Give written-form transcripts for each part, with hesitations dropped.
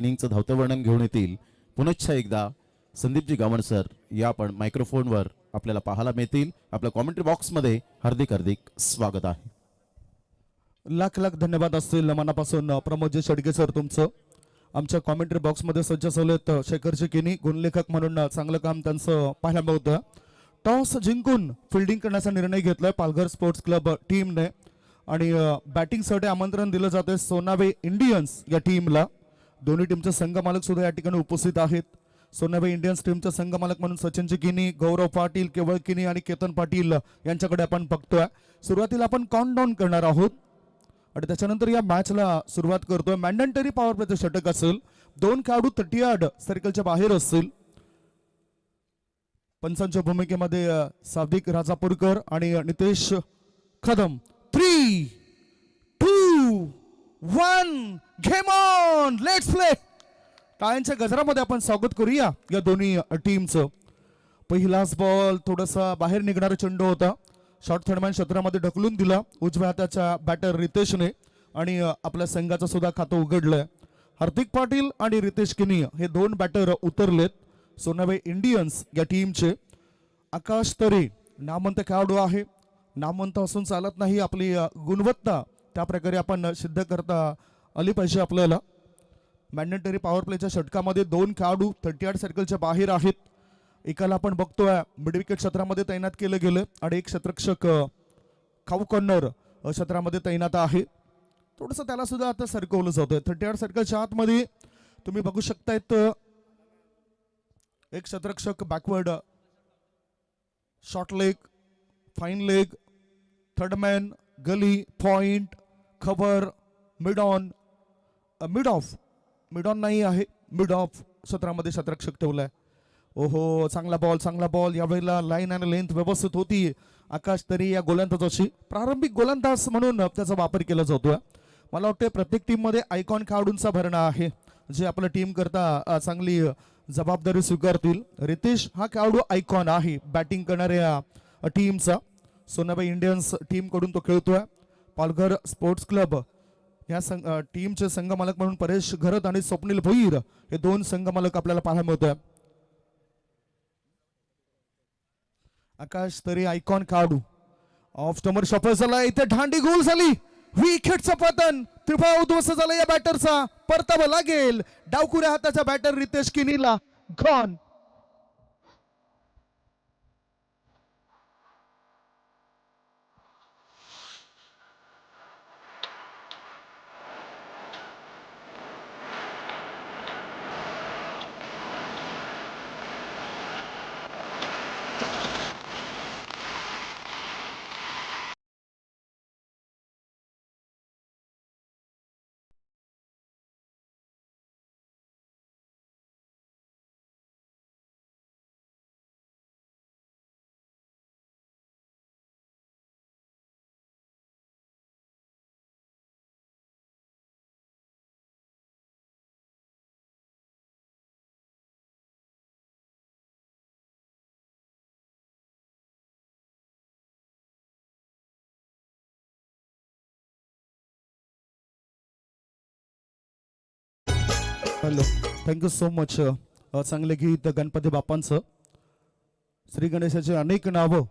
इनिंगचं धावतं वर्णन घेऊन येतील पुनश्च एकदा संदीपजी गावण सर या आपण मायक्रोफोनवर आपल्याला पाहायला मिळतील. आपल्या कॉमेंट्री बॉक्समध्ये हार्दिक हार्दिक स्वागत आहे. लाख लाख धन्यवाद असतील मनापासून प्रमोदजी शेडगे सर तुमचं. आमच्या कॉमेंट्री बॉक्समध्ये सज्ज असलेत शेखरजी किनी गुणलेखक म्हणून चांगलं काम त्यांचं पाहायला मिळतं. टॉस जिंकून फिल्डिंग करण्याचा निर्णय घेतलाय पालघर स्पोर्ट्स क्लब टीमने आणि बॅटिंगसाठी आमंत्रण दिलं जाते सोनावे इंडियन्स या टीमला. दोन्ही टीमचे संघ मालक सुद्धा या ठिकाणी उपस्थित आहेत. सोनावे इंडियन्स टीमचे संघ मालक म्हणून सचिनजी किनी, गौरव पाटील, केवळ किनी आणि केतन पाटील यांच्याकडे आपण बघतोय. सुरुवातीला आपण काउंटडाऊन करणार आहोत आणि त्याच्यानंतर या मॅचला सुरुवात करतोय. मॅन्डेटरी पॉवर प्लेचं षटक असेल. 2 खेळाडू 30 यार्ड सर्कलच्या बाहेर असतील. पंचांच्या भूमिकेमध्ये सादिक राजापूरकर आणि Nitesh Kadam. 3, 2, 1 game on. Let's play. टाळ्यांच्या गजरामध्ये आपण स्वागत करूया या दोन्ही टीमचं. पहिलाच बॉल थोडासा बाहेर निघणारा चेंडू होता. शॉर्ट थर्डमॅन क्षेत्रामध्ये ढकलून दिला उजव्या हाताच्या बॅटर रितेशने आणि आपल्या संघाचं सुद्धा खातं उघडलंय. हार्दिक पाटील आणि रितेश किनी हे 2 बॅटर उतरलेत सोनावे इंडियन्स या टीमचे. आकाश तरे नामवंत खेळाडू आहे. नामवंत असून चालत नाही, आपली गुणवत्ता त्या प्रकारे आपण सिद्ध करता आली पाहिजे आपल्याला. मॅन्डेटरी पॉवर प्लेच्या षटकामध्ये 2 खेळाडू 30 यार्ड सर्कलच्या बाहेर आहेत. एकाला आपण बघतोय मिड विकेट क्षेत्रामध्ये तैनात केलं गेलं आणि एक क्षेत्ररक्षक खाऊ कॉर्नर क्षेत्रामध्ये तैनात आहे. थोडंसं त्याला सुद्धा आता सरकवलं जातंय. 30 यार्ड सर्कलच्या आतमध्ये तुम्ही बघू शकतायत एक क्षेत्ररक्षक backward, short leg, fine leg, third man, gully, point, cover, mid on, mid on नाही आहे, मिड ऑफ क्षेत्रामध्ये क्षेत्ररक्षक ठेवलाय. ओहो, चांगला बॉल. यावेळेला लाईन आणि लेंथ व्यवस्थित होती. आकाश तरी या गोलंदाजाची प्रारंभिक गोलंदाज म्हणून त्याचा वापर केला जातोय. मला वाटतं प्रत्येक टीममध्ये आयकॉन खेळाडूंचा भरणा आहे जे आपल्या टीम करता चांगली जबाबदारी स्वीकारतील. रितेश हा खेळाडू आयकॉन आहे बॅटिंग करणाऱ्या टीमचा. सोनाबाई इंडियन्स टीम कडून तो खेळतोय. पालघर स्पोर्ट्स क्लब या टीमचे संघ मालक म्हणून परेश घरत आणि स्वप्नील भोईर हे 2 संघ मालक आपल्याला पाहायला मिळतोय. आकाश तरी आयकॉन खेळाडू ऑफ स्टंबर शॉपर झाला. इथे ढांडी गोल झाली. विकेटचं पतन. त्रिफळा उद्ध्वस्त झाला या बॅटरचा. परतावा लागेल डावकुऱ्या हाताचा बॅटर रितेश किनीला. Gone. Hello, thank you so much. चांगले गीत गणपती बाप्पांचं. श्री गणेशाचे अनेक नावं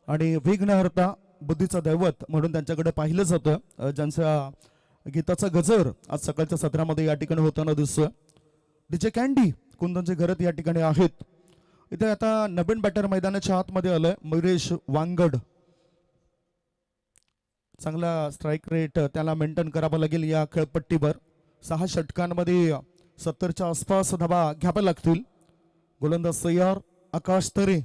आणि विघ्नहर्ता बुद्धीचा दैवत म्हणून त्यांच्याकडे पाहिलं जातं. ज्यांच्या गीताचा गजर आज सकाळच्या सत्रामध्ये या ठिकाणी होताना दिसतोय. डीजे कॅन्डी कुंदनचे घरत या ठिकाणी आहेत. इथे आता नवीन बॅटर मैदानाच्या आतमध्ये आलंय मयुरेश वांगड. चांगला स्ट्राईक रेट त्याला मेंटेन करावा लागेल या खेळपट्टीवर. 6 षटकांमध्ये 70च्या आसपास धावा घ्याव्या लागतील. गोलंदाज तयार. आकाश तरे.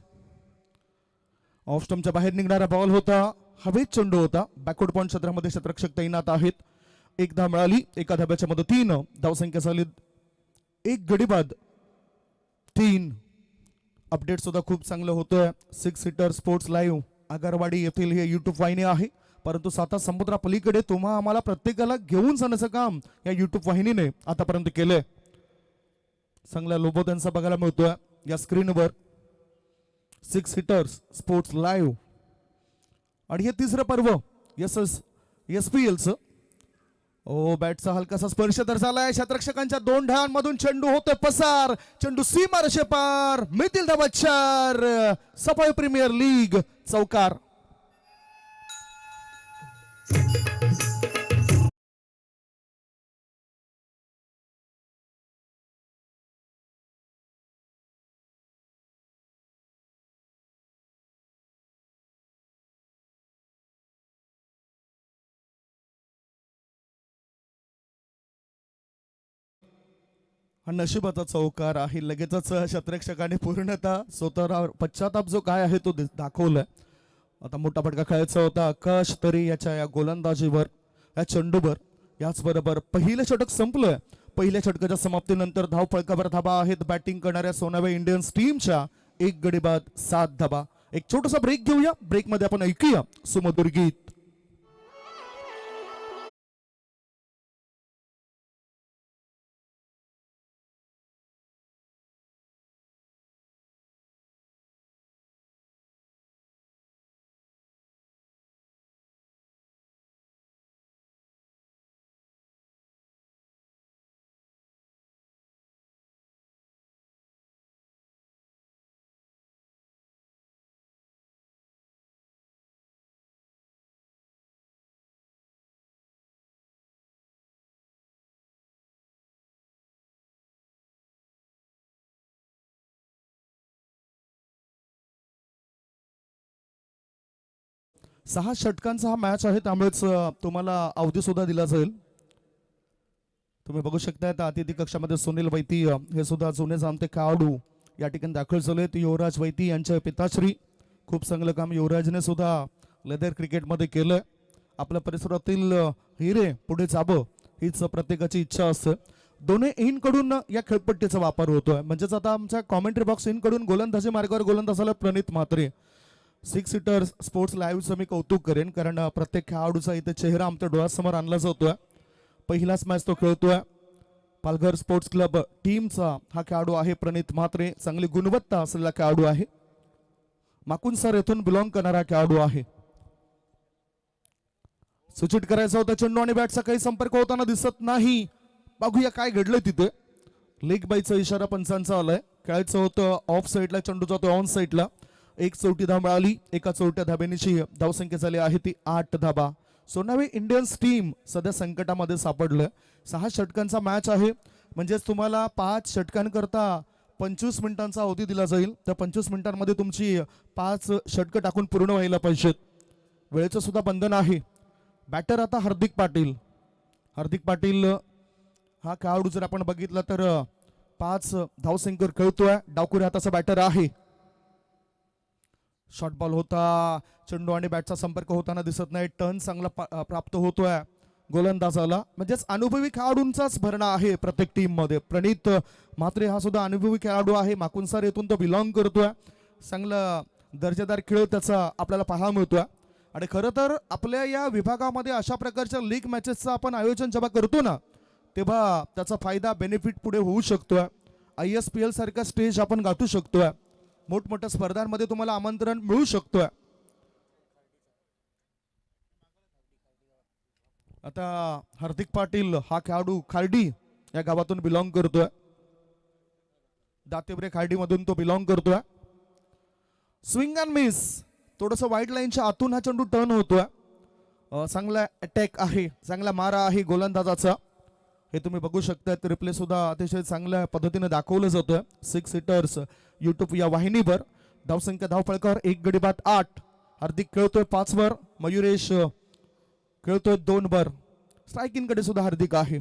ऑफ स्टंपच्या बाहेर निघणारा बॉल होता. हवेत चेंडू होता. बॅकवर्ड पॉइंट क्षेत्रामध्ये क्षेत्ररक्षक तैनात आहेत. 1 धाव मिळाली एका धाब्याच्या मदतीनं. धावसंख्या झाली 1 गडी बाद 3. अपडेट सुद्धा खूप चांगलं होतंय. 6 सीटर स्पोर्ट्स लाईव्ह आगारवाडी येथील हे यूट्यूब वाहिनी आहे. परंतु 7 समुद्रा पलीकडे तुम्हा आम्हाला प्रत्येकाला घेऊन जाण्याचं काम या यूट्यूब वाहिनीने आतापर्यंत केलंय. चांगला लोगो त्यांचा बघायला मिळतोय या स्क्रीनवर. 6 सीटर्स स्पोर्ट्स लाईव्ह आणि हे 3रं पर्व SPLचं ओ बॅटचा हलकासा स्पर्श तर झालाय. क्षेत्ररक्षकांच्या दोन ढाळांमधून चेंडू होतोय पसार. चेंडू सीमारेषे पार. मिळतील धावा 4. सफाई प्रीमियर लीग चौकार. हा नशिबाचा चौकार आहे. लगेचच क्षेत्ररक्षकाने पूर्णतः स्वतः पश्चाताप जो काय आहे तो दाखवलाय. आता मोठा फटका खेळायचा होता आकाश तरी याच्या या गोलंदाजीवर, या चेंडूवर. याचबरोबर पहिलं षटक संपलंय. पहिल्या षटकाच्या समाप्तीनंतर धाव फलकावर धाबा आहेत बॅटिंग करणाऱ्या सोनावे इंडियन्स टीमच्या. 1 गडी बाद 7 धाबा. एक छोटासा ब्रेक घेऊया. ब्रेक मध्ये आपण ऐकूया सुमधुर गीत. सहा षटकांचा हा मॅच आहे, त्यामुळेच तुम्हाला अवधी सुद्धा दिला जाईल. तुम्ही बघू शकता अतिथी कक्षामध्ये सुनील वैती हे सुद्धा जुने जाणते खेळाडू या ठिकाणी दाखल झालेत. युवराज वैती यांच्या पिताश्री. खूप चांगलं काम युवराजने सुद्धा लेदर क्रिकेटमध्ये केलंय. आपल्या परिसरातील हिरे पुढे जावं हीच प्रत्येकाची इच्छा असते. दोन्ही इन कडून या खेळपट्टीचा वापर होतोय. म्हणजेच आता आमच्या कॉमेंट्री बॉक्स इन कडून गोलंदाजी मार्गावर गोलंदाजाला प्रणित म्हात्रे. 6 सीटर स्पोर्ट्स लाईव्हचं मी कौतुक करेन, कारण प्रत्येक खेळाडूचा इथे चेहरा आमच्या डोळ्यासमोर आणला जातोय. पहिलाच मॅच तो खेळतोय. पालघर स्पोर्ट्स क्लब टीमचा हा खेळाडू आहे प्रणित म्हात्रे. चांगली गुणवत्ता असलेला खेळाडू आहे. माकुनसर येथून बिलॉंग करणारा खेळाडू आहे. सूचित करायचा होता चेंडू आणि बॅटचा काही संपर्क होताना दिसत नाही. बघूया काय घडलंय तिथे. लेग बायचा इशारा पंचांचा आलाय. खेळायचं होतं ऑफ साईडला, चेंडू जातो ऑन साईडला. एक चौटी धाव मिळाली. एका चौट्या धाब्याची धावसंख्या झाली आहे ती 8 धाबा. सोनावे इंडियन्स टीम सध्या संकटामध्ये सापडलं. 6 षटकांचा मॅच आहे, म्हणजेच तुम्हाला 5 षटकांकरता 25 मिनिटांचा अवधी दिला जाईल. त्या 25 मिनिटांमध्ये तुमची 5 षटकं टाकून पूर्ण व्हायला पाहिजेत. वेळेचं सुद्धा बंधन आहे. बॅटर आता हार्दिक पाटील. हार्दिक पाटील हा खेळाडू जर आपण बघितला तर 5 धावसंख्येवर खेळतोय. डावखुरी हाताचा बॅटर आहे. शॉर्ट बॉल होता. चेंडू आणि बॅटचा संपर्क होताना दिसत नाही. टर्न चांगला प्राप्त होतोय गोलंदाजाला. म्हणजेच अनुभवी खेळाडूंचाच भरणा आहे प्रत्येक टीम मध्ये. प्रणित म्हात्रे हा सुद्धा अनुभवी खेळाडू आहे. माकुनसर येथून तो बिलॉंग करतोय. चांगला दर्जेदार खेळ त्याचा आपल्याला पाहायला मिळतोय. आणि खरं तर आपल्या या विभागामध्ये अशा प्रकारच्या लीग मॅचेसचं आपण आयोजन जेव्हा करतो ना, तेव्हा त्याचा फायदा बेनिफिट पुढे होऊ शकतोय. ISPL सारखा स्टेज आपण गाठू शकतोय. मोठमोठ्या स्पर्धांमध्ये तुम्हाला आमंत्रण मिळू शकतोय. आता हार्दिक पाटील हा खेळाडू खार्डी या गावातून बिलॉंग करतोय. दातेब्रे खार्डी मधून तो बिलॉंग करतोय. Swing and miss. थोडस वाईट लाईनच्या आतून हा चेंडू टर्न होतोय. चांगला अटॅक आहे, चांगला मारा आहे गोलंदाजाचा. हे तुम्ही बघू शकता. रिप्ले सुद्धा अतिशय चांगल्या पद्धतीने दाखवलं जातं 6 सीटर्स युट्यूब या वाहिनीवर. धावसंख्या धाव फलकावर 1 गडी बाद 8. हार्दिक खेळतोय 5 वर. मयुरेश खेळतोय 2 वर. स्ट्रायकिंग कडे सुद्धा हार्दिक आहे.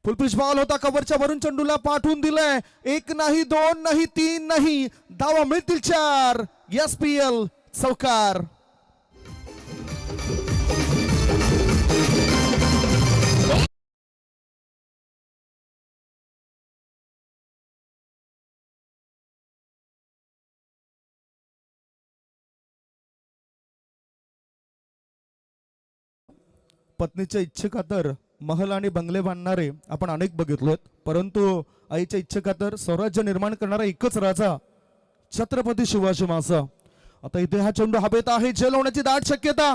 फुलपिच बॉल होता. कव्हरच्या वरून चेंडूला पाठवून दिलाय. 1 नाही 2 नाही 3 नाही. धावा मिळतील 4. SPL चौकार. पत्नीच्या इच्छेखातर महल आणि बंगले बांधणारे आपण अनेक बघितलोत, परंतु आईच्या इच्छेखातर स्वराज्य निर्माण करणारा एकच राजा छत्रपती शिवाजी महाराज. आता इथे हा चेंडू हवेत आहे. झेल होण्याची दाट शक्यता.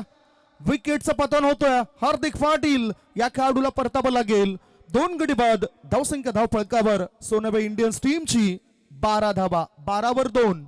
विकेटचं पतन होतोय. हार्दिक पाटील या खेळाडूला परतावं लागेल. 2 गडी बाद. धावसंख्या धाव फळकावर सोनाबाई इंडियन्स टीमची 12 धावा. 12 वर 2.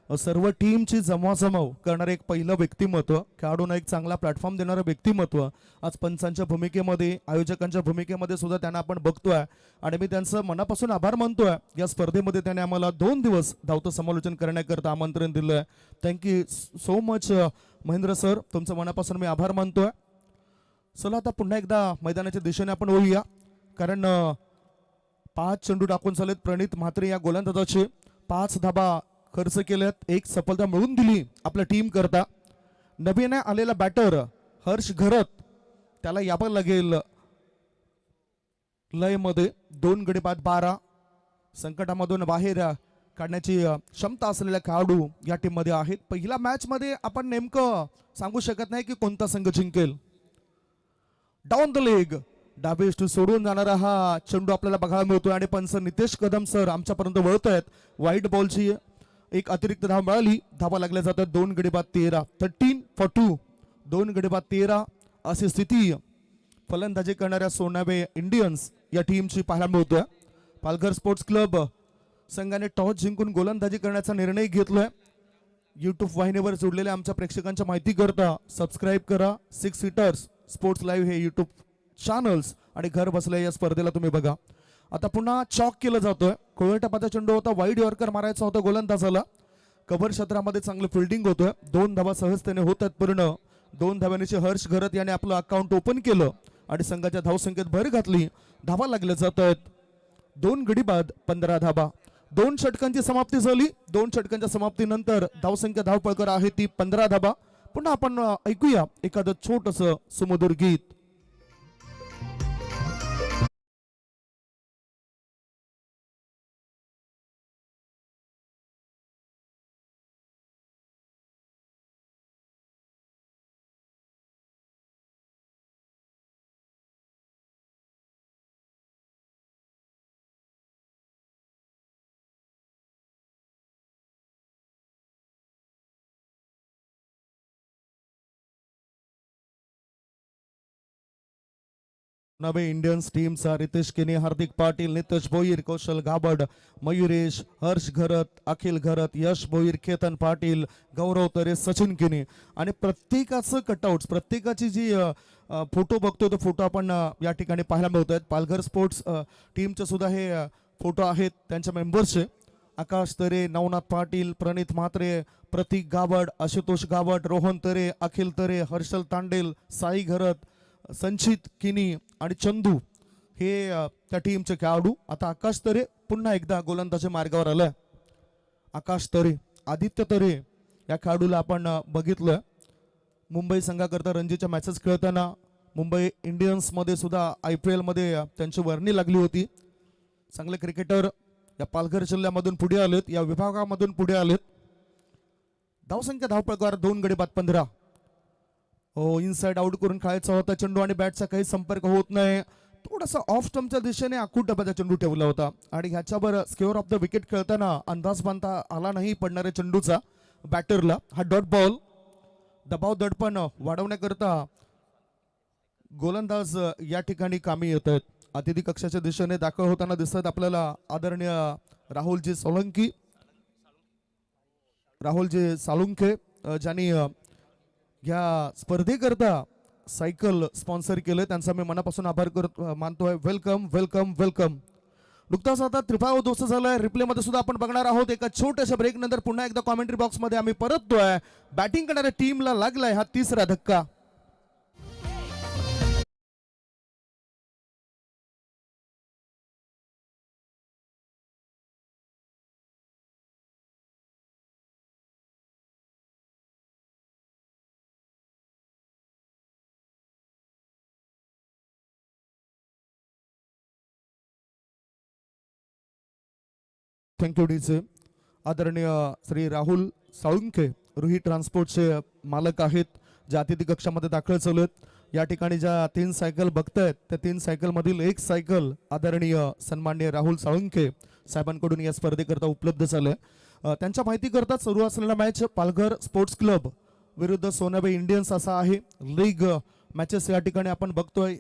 सर्व टीमची जमवाजमव करणारे एक पहिलं व्यक्तिमत्व, खेळाडूंना एक चांगला प्लॅटफॉर्म देणारं व्यक्तिमत्व आज पंचांच्या भूमिकेमध्ये, आयोजकांच्या भूमिकेमध्ये सुद्धा त्यांना आपण बघतोय आणि मी त्यांचं मनापासून आभार मानतोय. या स्पर्धेमध्ये त्याने आम्हाला 2 दिवस धावतं समालोचन करण्याकरता आमंत्रण दिलंय. Thank you so much Mahendra sir, तुमचं मनापासून मी आभार मानतोय. चला आता पुन्हा एकदा मैदानाच्या दिशेने आपण वळूया, कारण 5 चेंडू टाकून चालत प्रणित म्हात्रे या गोलंदाजाचे 5 धाबा खर्च केल्यात. एक सफलता मिळवून दिली आपल्या टीम करता. नवीन आलेला बॅटर हर्ष घरत, त्याला यावं लागेल लय मध्ये. 2 गडी बाद 12. संकटामधून बाहेर काढण्याची क्षमता असलेल्या खेळाडू या टीम मध्ये आहेत. पहिल्या मॅच मध्ये आपण नेमकं सांगू शकत नाही की कोणता संघ जिंकेल. डाऊन द लेग डाबेस्ट सोडून जाणारा हा चेंडू आपल्याला बघायला मिळतोय आणि पंच नितेश कदम सर आमच्यापर्यंत वळत आहेत. व्हाईट बॉलची एक अतिरिक्त धाव मिळाली. धावा लागल्या जातात. 2 गडी बाद 13. 13 for 2. 2 गडी बाद 13 अशी स्थिती फलंदाजी करणाऱ्या सोनाबे इंडियन्स या टीमची पाहायला मिळतोय. पालघर स्पोर्ट्स क्लब संघाने टॉस जिंकून गोलंदाजी करण्याचा निर्णय घेतलाय. युट्यूब वाहिनीवर जोडलेल्या आमच्या प्रेक्षकांच्या माहिती करता सबस्क्राईब करा. 6 सीटर्स स्पोर्ट्स लाईव्ह हे युट्यूब चॅनल्स आणि घर बसल्या या स्पर्धेला तुम्ही बघा. आता पुन्हा चॉक केलं जातोय. कोळटपाचा चेंडू होता, वाईड यॉर्कर मारायचा होता गोलंदाजाला. कव्हर क्षेत्रामध्ये चांगलं फिल्डिंग होतोय. 2 धावा सहजतेने होत आहेत पूर्ण. 2 धाव्यांची हर्ष घरत याने आपलं अकाउंट ओपन केलं आणि संघाच्या धावसंख्येत भर घातली. धावा लागल्या जात आहेत. 2 गडी बाद 15 धावा. 2 षटकांची समाप्ती झाली. 2 षटकांच्या समाप्तीनंतर धावसंख्या धावपळकर आहे ती 15 धावा. पुन्हा आपण ऐकूया एखादं छोटंसं सुमधुर गीत. नवे इंडियन्स टीमचा रितेश केने, हार्दिक पाटील, नितेश भोईर, कौशल गाबड, मयुरेश, हर्ष घरत, अखिल घरत, यश भोईर, केतन पाटील, गौरव तरे, सचिन केने आणि प्रत्येकाचं कटआउट्स, प्रत्येकाची जी फोटो बघतो तो फोटो आपण या ठिकाणी पाहायला मिळत आहेत. पालघर स्पोर्ट्स टीमचे सुद्धा हे फोटो आहेत त्यांच्या मेंबर्सचे. आकाश तरे, नवनाथ पाटील, प्रणित म्हात्रे, प्रतीक गाबड, आशुतोष गाबड, रोहन तरे, अखिल तरे, हर्षल तांडेल, साई घरत, संचित किनी आणि चंदू हे त्या टीमचे खेळाडू. आता आकाश तरे पुन्हा एकदा गोलंदाजी मार्गावर आलाय. आकाश तरे, आदित्य तरे या खेळाडूला आपण बघितलं मुंबई संघाकरता रणजीच्या मॅचेस खेळताना. मुंबई इंडियन्स मध्ये सुद्धा IPL मध्ये त्यांची वर्णी लागली होती. चांगले क्रिकेटर या पालघर जिल्ह्यामधून पुढे आलेत, या विभागामधून पुढे आलेत. धावसंख्या धावपळकार 2 गडी बाद 15. इनसाइड आउट करून खेळायचा होता चेंडू आणि बॅटचा काही संपर्क होत नाही. थोडासा ऑफ स्टंपच्या दिशेने आखूट डब्याचा चेंडू ठेवला होता आणि ह्याच्यावर स्क्वेअर ऑफ द विकेट खेळताना अंदाज बांधता आला नाही पडणाऱ्या चेंडूचा बॅटरला. हा डॉट बॉल दबाव दडपण वाढवण्याकरता गोलंदाज या ठिकाणी कामी येत आहेत. अतिथी कक्षाच्या दिशेने दाखल होताना दिसत आपल्याला आदरणीय राहुलजी साळुंखे ज्यांनी या स्पर्धेकरता सायकल स्पॉन्सर केलं, त्यांचा मी मनापासून आभार मानतोय. Welcome welcome welcome. नुकताच आता त्रिफाव दोस्त झालाय. रिप्ले मध्ये सुद्धा आपण बघणार आहोत. एका छोट्याशा ब्रेक नंतर पुन्हा एकदा कॉमेंट्री बॉक्स मध्ये आम्ही परततोय. बॅटिंग करणाऱ्या टीमला लागलाय हा 3रा धक्का. Thank you DJ. आदरणीय श्री राहुल साळुंखे रुही ट्रान्सपोर्टचे मालक आहेत, जे अतिथी कक्षामध्ये दाखल चालू आहेत. या ठिकाणी ज्या 3 सायकल बघतायत त्या 3 सायकल मधील एक सायकल आदरणीय सन्माननीय राहुल साळुंखे साहेबांकडून या स्पर्धेकरता उपलब्ध झालंय. त्यांच्या माहिती करता सुरू असलेला मॅच पालघर स्पोर्ट्स क्लब विरुद्ध सोनाबाई इंडियन्स असा आहे. लीग मॅचेस या ठिकाणी आपण बघतोय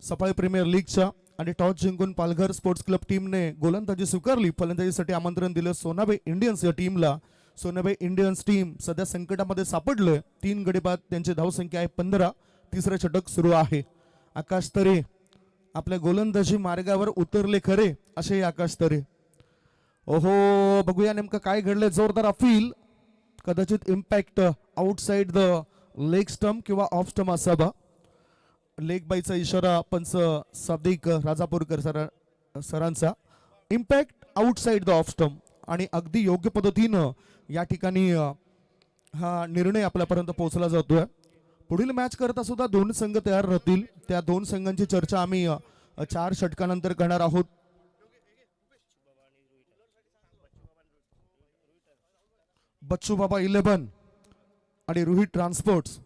सफाई प्रीमियर लीगच्या. आणि टॉस जिंकून पालघर स्पोर्ट्स क्लब टीमने गोलंदाजी स्वीकारली. फलंदाजीसाठी आमंत्रण दिलं सोनाबाई इंडियन्स या टीमला. सोनाबाई इंडियन्स टीम सध्या संकटामध्ये सापडले. 3 गडी बाद त्यांची धावसंख्या आहे 15. तिसरं षटक सुरू आहे. आकाश तरे आपल्या गोलंदाजी मार्गावर उतरले खरे, असे आकाश तरे. ओहो, बघूया नेमकं काय घडलंय. जोरदार अपील, कदाचित impact outside the leg stump किंवा ऑफ स्टंप असावा. लेग बायचा इशारा पंच सादिक राजापूरकर सरांचा. Impact outside the off stump आणि अगदी योग्य पद्धतीनं या ठिकाणी हा निर्णय आपल्यापर्यंत पोहोचला जातोय. पुढील मॅच करता सुद्धा 2 संघ तयार राहतील. त्या 2 संघांची चर्चा आम्ही 4 षटकानंतर करणार आहोत. बच्चू बाबा 11 आणि रुही ट्रान्सपोर्ट्स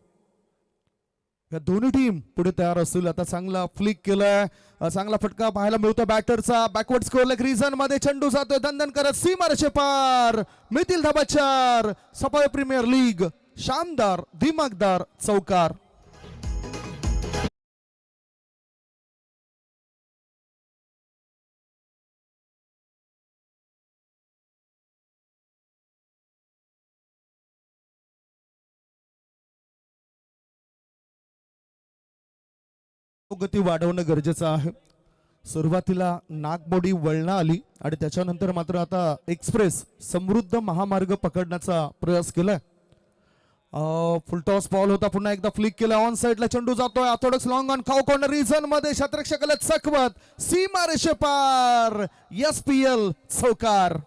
या दोन्ही टीम पुढे तयार असतील. आता चांगला फ्लिक केलाय, चांगला फटका पाहायला मिळतो बॅटरचा. बॅकवर्ड स्कोर लेग रिजन मध्ये चेंडू जातोय दणदण करत सीमारेषे पार. मितील धाबा 4. सफाई प्रीमियर लीग शानदार दिमागदार चौकार. गती वाढवणं गरजेचं आहे. सुरुवातीला नागमोडी वळणं आली आणि त्याच्यानंतर मात्र आता एक्सप्रेस समृद्ध महामार्ग पकडण्याचा प्रयास केलाय. फुलटॉस बॉल होता, पुन्हा एकदा फ्लिक केला. ऑन साइडला चेंडू जातोय ऑर्थोडॉक्स लॉंग ऑन खाऊ कॉर्नर रिजन मध्ये शतरक्षकाला चकवत सीमारेषे पार. SPL चौकार.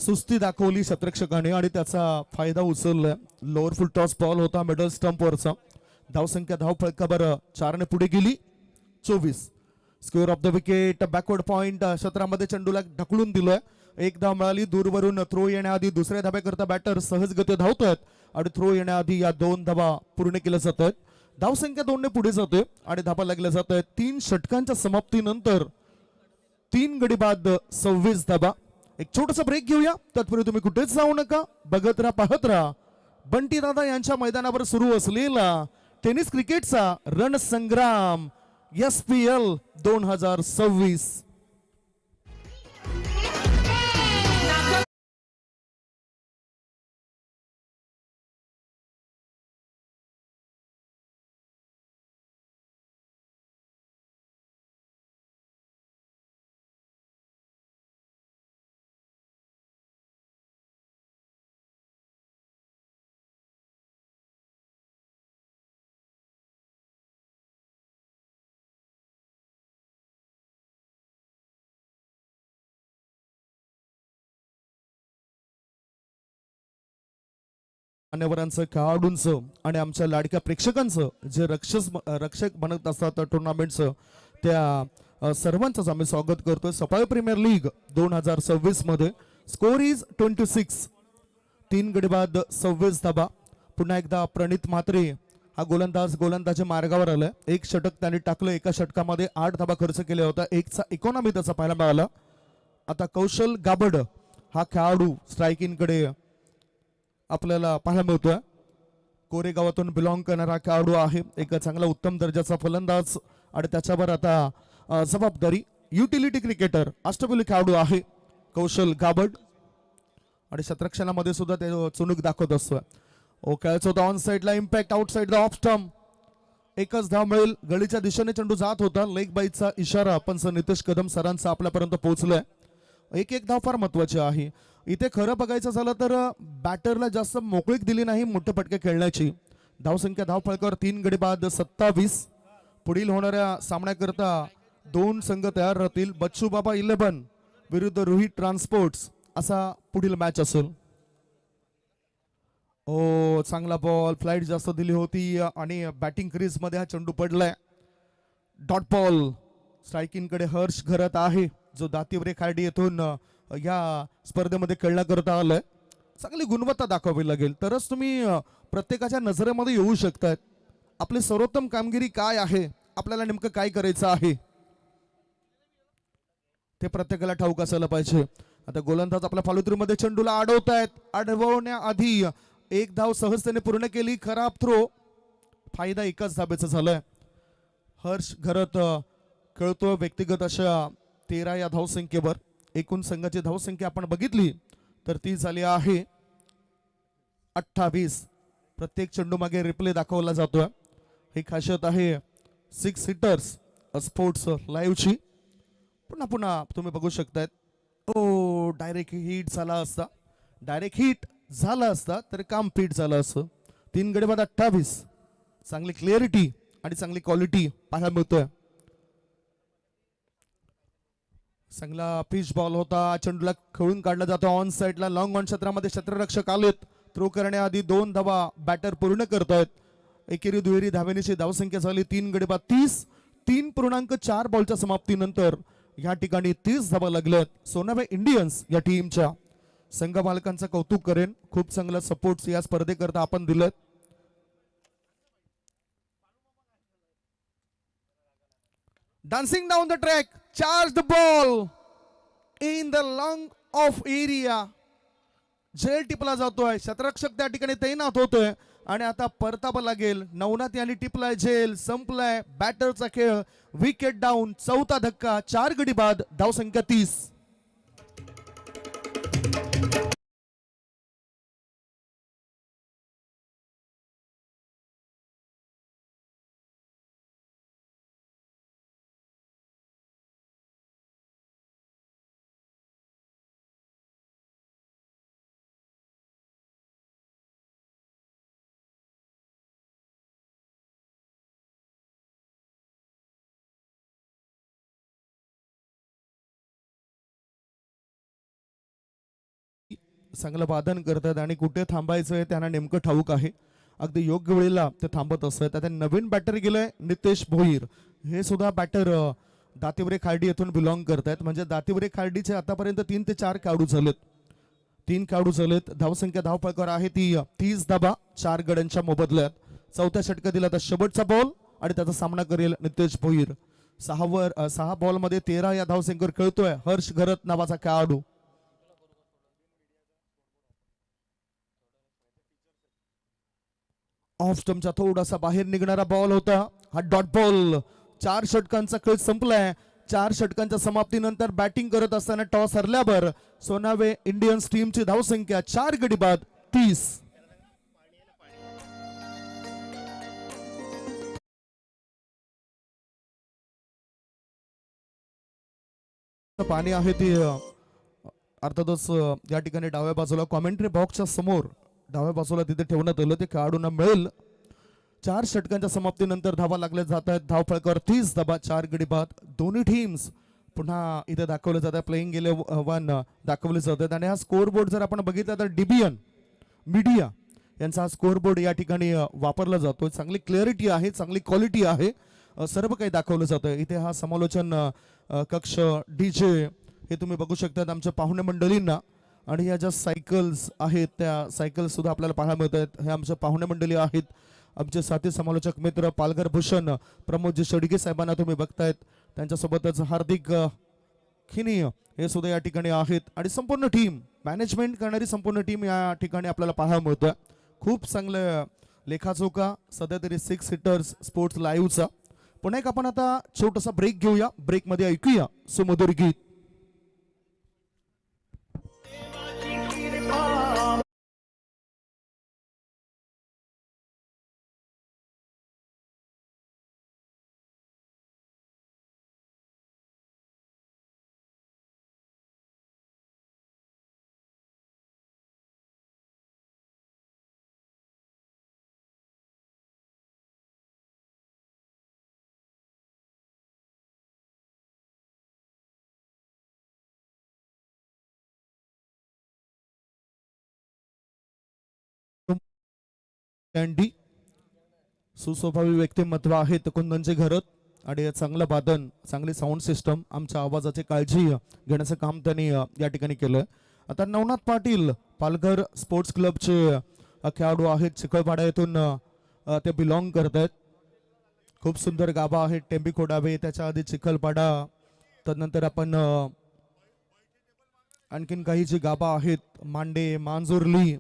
सुस्ती दाखवली शतरक्षकाने आणि त्याचा फायदा उचललाय. लोअर फुल टॉस बॉल होता मिडल स्टंप वरचा. धावसंख्या धाव फळकावर 4 ने पुढे गेली 24. Score of the wicket backward point. क्षेत्रामध्ये चेंडूला ढकलून दिलोय. 1 धाव मिळाली. दूरवरून थ्रो येण्याआधी दुसऱ्या धाब्याकरता बॅटर सहज गती धावतोय आणि थ्रो येण्याआधी या 2 धावा पूर्ण केल्या जात आहेत. धावसंख्या 2 ने पुढे जाते आणि धाबा लागल्या जात आहेत. 3 षटकांच्या समाप्तीनंतर 3 गडी बाद 26 धाबा. एक छोटासा ब्रेक घेऊया. तत्पूर्वी तुम्ही कुठेच जाऊ नका. बघत राहा, पाहत राहा. बंटी दादा यांच्या मैदानावर सुरू असलेला टेनिस क्रिकेटचा रणसंग्राम SPL 2026. मान्यवरांचं, खेळाडूंचं आणि आमच्या लाडक्या प्रेक्षकांचं जे रक्षक बनत असतात टुर्नामेंटचं, त्या सर्वांचंच आम्ही स्वागत करतोय सफाई प्रीमियर लीग 2026 मध्ये. Score is 26. 3 गडी बाद 26 धाबा. पुन्हा एकदा प्रणित म्हात्रे हा गोलंदाजी मार्गावर आलाय. 1 षटक त्याने टाकलं. एका षटकामध्ये 8 धाबा खर्च केल्या होता. 1चा इकॉनॉमी त्याचा पाहायला मिळाला. आता कौशल गाबड हा खेळाडू स्ट्रायकिंग कडे आपल्याला पाहायला मिळतोय. कोरेगावातून बिलॉंग करणारा खेळाडू आहे. एक चांगला उत्तम दर्जाचा फलंदाज आणि त्याच्यावर आता जबाबदारी. युटिलिटी क्रिकेटर अष्टपैलू खेळाडू आहे कौशल गाबड आणि शतरक्षणामध्ये सुद्धा ते चुणूक दाखवत असतोय. खेळायचं होता ऑन साइडला. Impact outside the off stump. 1च धाव मिळेल. गळीच्या दिशेने चेंडू जात होता. लेग बाईचा इशारा पंच नितेश कदम सरांचा आपल्यापर्यंत पोहोचलाय. 1 धाव फार महत्वाची आहे इथे. खरं बघायचं झालं तर बॅटरला जास्त मोकळीक दिली नाही मोठे फटके खेळण्याची. धावसंख्या धाव फळकावर 3 गडी बाद 27. पुढील होणाऱ्या सामन्याकरता दोन संघ तयार राहतील. बच्चू बाबा 11 विरुद्ध रोहित ट्रान्सपोर्ट्स असा पुढील मॅच असेल. ओ चांगला बॉल, फ्लाईट जास्त दिली होती आणि बॅटिंग क्रीज मध्ये हा चेंडू पडलाय. Dot ball. स्ट्रायकिंग कडे हर्ष घरत आहे, जो दातीवरे खार्डी येथून या स्पर्धेमध्ये खेळण्याकरता आलाय. चांगली गुणवत्ता दाखवावी लागेल, तरच तुम्ही प्रत्येकाच्या नजरेमध्ये येऊ शकतात. आपली सर्वोत्तम कामगिरी काय आहे, आपल्याला नेमकं काय करायचं आहे ते प्रत्येकाला ठाऊक असायला पाहिजे. आता गोलंदाज आपल्या फॉलोथ्रूमध्ये चेंडूला अडवतायत. अडवण्याआधी एक धाव सहजतेने पूर्ण केली. खराब थ्रो. फायदा एकाच धाब्याचा झालाय. हर्ष घरत खेळतो व्यक्तिगत अशा 13 या धावसंख्येवर. एकूण संघाची धावसंख्या आपण बघितली तर ती झाली आहे 28. प्रत्येक चेंडू मागे रिप्ले दाखवला जातोय. ही खासियत आहे 6 हिटर्स स्पोर्ट्स लाईव्हची. पुन्हा पुन्हा तुम्ही बघू शकताय. ओ डायरेक्ट हिट झाला असता, डायरेक्ट हिट झाला असता तर काम फिट झालं असं. 3 गडी बाद 28. चांगली क्लिअरिटी आणि चांगली क्वालिटी पाहायला मिळतोय. चांगला पिच बॉल होता. चेंडूला खेळून काढला जातो ऑन साइडला. लॉंग ऑन क्षेत्रामध्ये क्षेत्ररक्षक आलेत. थ्रो करण्याआधी 2 धावा बॅटर पूर्ण करतायत. एकेरी दुहेरी धावेनीची धावसंख्या झाली 3 गडी बाद 30. 3.4 बॉलच्या समाप्तीनंतर या ठिकाणी 30 धावा लागल्यात. सोनाबाई इंडियन्स या टीमच्या संघ मालकांचं कौतुक करेन. खूप चांगला सपोर्ट या स्पर्धेकरता आपण दिलं. Dancing down the track, charge the ball in the long of area. झेल टिपला जातोय. क्षेत्ररक्षक त्या ठिकाणी तैनात होतोय आणि आता परतावा लागेल. नवनाथ यांनी टिपलाय झेल. संपलाय बॅटरचा खेळ. Wicket down. चौथा धक्का. 4 गडी बाद. धावसंख्या 30. चांगलं वादन करतात आणि कुठे थांबायचं आहे त्यांना नेमकं ठाऊक आहे. अगदी योग्य वेळेला ते थांबत असतात. आता नवीन बॅटर गेलाय नितेश भोईर. हे सुद्धा बॅटर दातिवरे खार्डी येथून बिलॉंग करतात. म्हणजे दातिवरे खार्डीचे आतापर्यंत 3 ते 4 खेळाडू झालेत. 3 खेळाडू झालेत. धावसंख्या धावफलकावर आहे ती 30 धाबा 4 गड्यांच्या मोबदल्यात. चौथ्या षटकात दिला तर शेवटचा बॉल आणि त्याचा सामना करेल नितेश भोईर. 6 बॉलमध्ये 13 या धावसंख्येवर खेळतोय हर्ष घरत नावाचा खेळाडू. ऑफ स्टंपचा थोडासा बाहेर निघणारा बॉल होता. हा डॉट बॉल. 4 षटकांचा खेळ संपलाय. 4 षटकांच्या समाप्तीनंतर बॅटिंग करत असताना टॉस हरल्यावर सोनावे इंडियन्स टीमची धावसंख्या 4 गडी बाद 30. पाणी आहे ती अर्थातच या ठिकाणी डाव्या बाजूला कॉमेंट्री बॉक्सच्या समोर डाव्या बाजूला तिथे ठेवण्यात आलं. ते खेळाडूंना मिळेल. 4 षटकांच्या समाप्तीनंतर धावा लागल्या जात आहेत. धाव फलकावर 30 धाबा 4 गडी बाद. दोन्ही टीम्स पुन्हा इथे दाखवले जात आहे. प्लेइंग 11 दाखवले जात आहेत. आणि हा स्कोर बोर्ड जर आपण बघितला तर डीबीएन मीडिया यांचा हा स्कोर बोर्ड या ठिकाणी वापरला जातो. चांगली क्लिअरिटी आहे, चांगली क्वालिटी आहे. सर्व काही दाखवलं जातं. इथे हा समालोचन कक्ष डीजे हे तुम्ही बघू शकतात आमच्या पाहुणे मंडळींना. आणि या ज्या सायकल्स आहेत त्या सायकल्स सुद्धा आपल्याला पाहायला मिळत आहेत. हे आमच्या पाहुणे मंडळी आहेत. आमचे साथी समालोचक मित्र पालघर भूषण प्रमोदजी शेडगे साहेबांना तुम्ही बघतायत. त्यांच्यासोबतच हार्दिक खिनी हे सुद्धा या ठिकाणी आहेत. आणि संपूर्ण टीम मॅनेजमेंट करणारी संपूर्ण टीम या ठिकाणी आपल्याला पाहायला मिळतोय. खूप चांगलं लेखाजोखा सध्या तरी 6 हिटर्स स्पोर्ट्स लाईव्हचा. पुन्हा एक आपण आता छोटासा ब्रेक घेऊया. ब्रेकमध्ये ऐकूया सुमधुर गीत. अँडी सुस्वभावी व्यक्तिमत्व आहेत कुंदनचे घरत आणि चांगलं वादन चांगली साऊंड सिस्टम आमच्या आवाजाची काळजी घेण्याचं काम त्यांनी या ठिकाणी केलं. आता नवनाथ पाटील पालघर स्पोर्ट्स क्लबचे खेळाडू आहेत. चिखलपाडा येथून ते बिलॉंग करत आहेत. खूप सुंदर गाभा आहेत. टेंबी खोडावे त्याच्या आधी चिखलपाडा, तदनंतर आपण आणखीन काही जी गाभा आहेत मांडे मांजुर्ली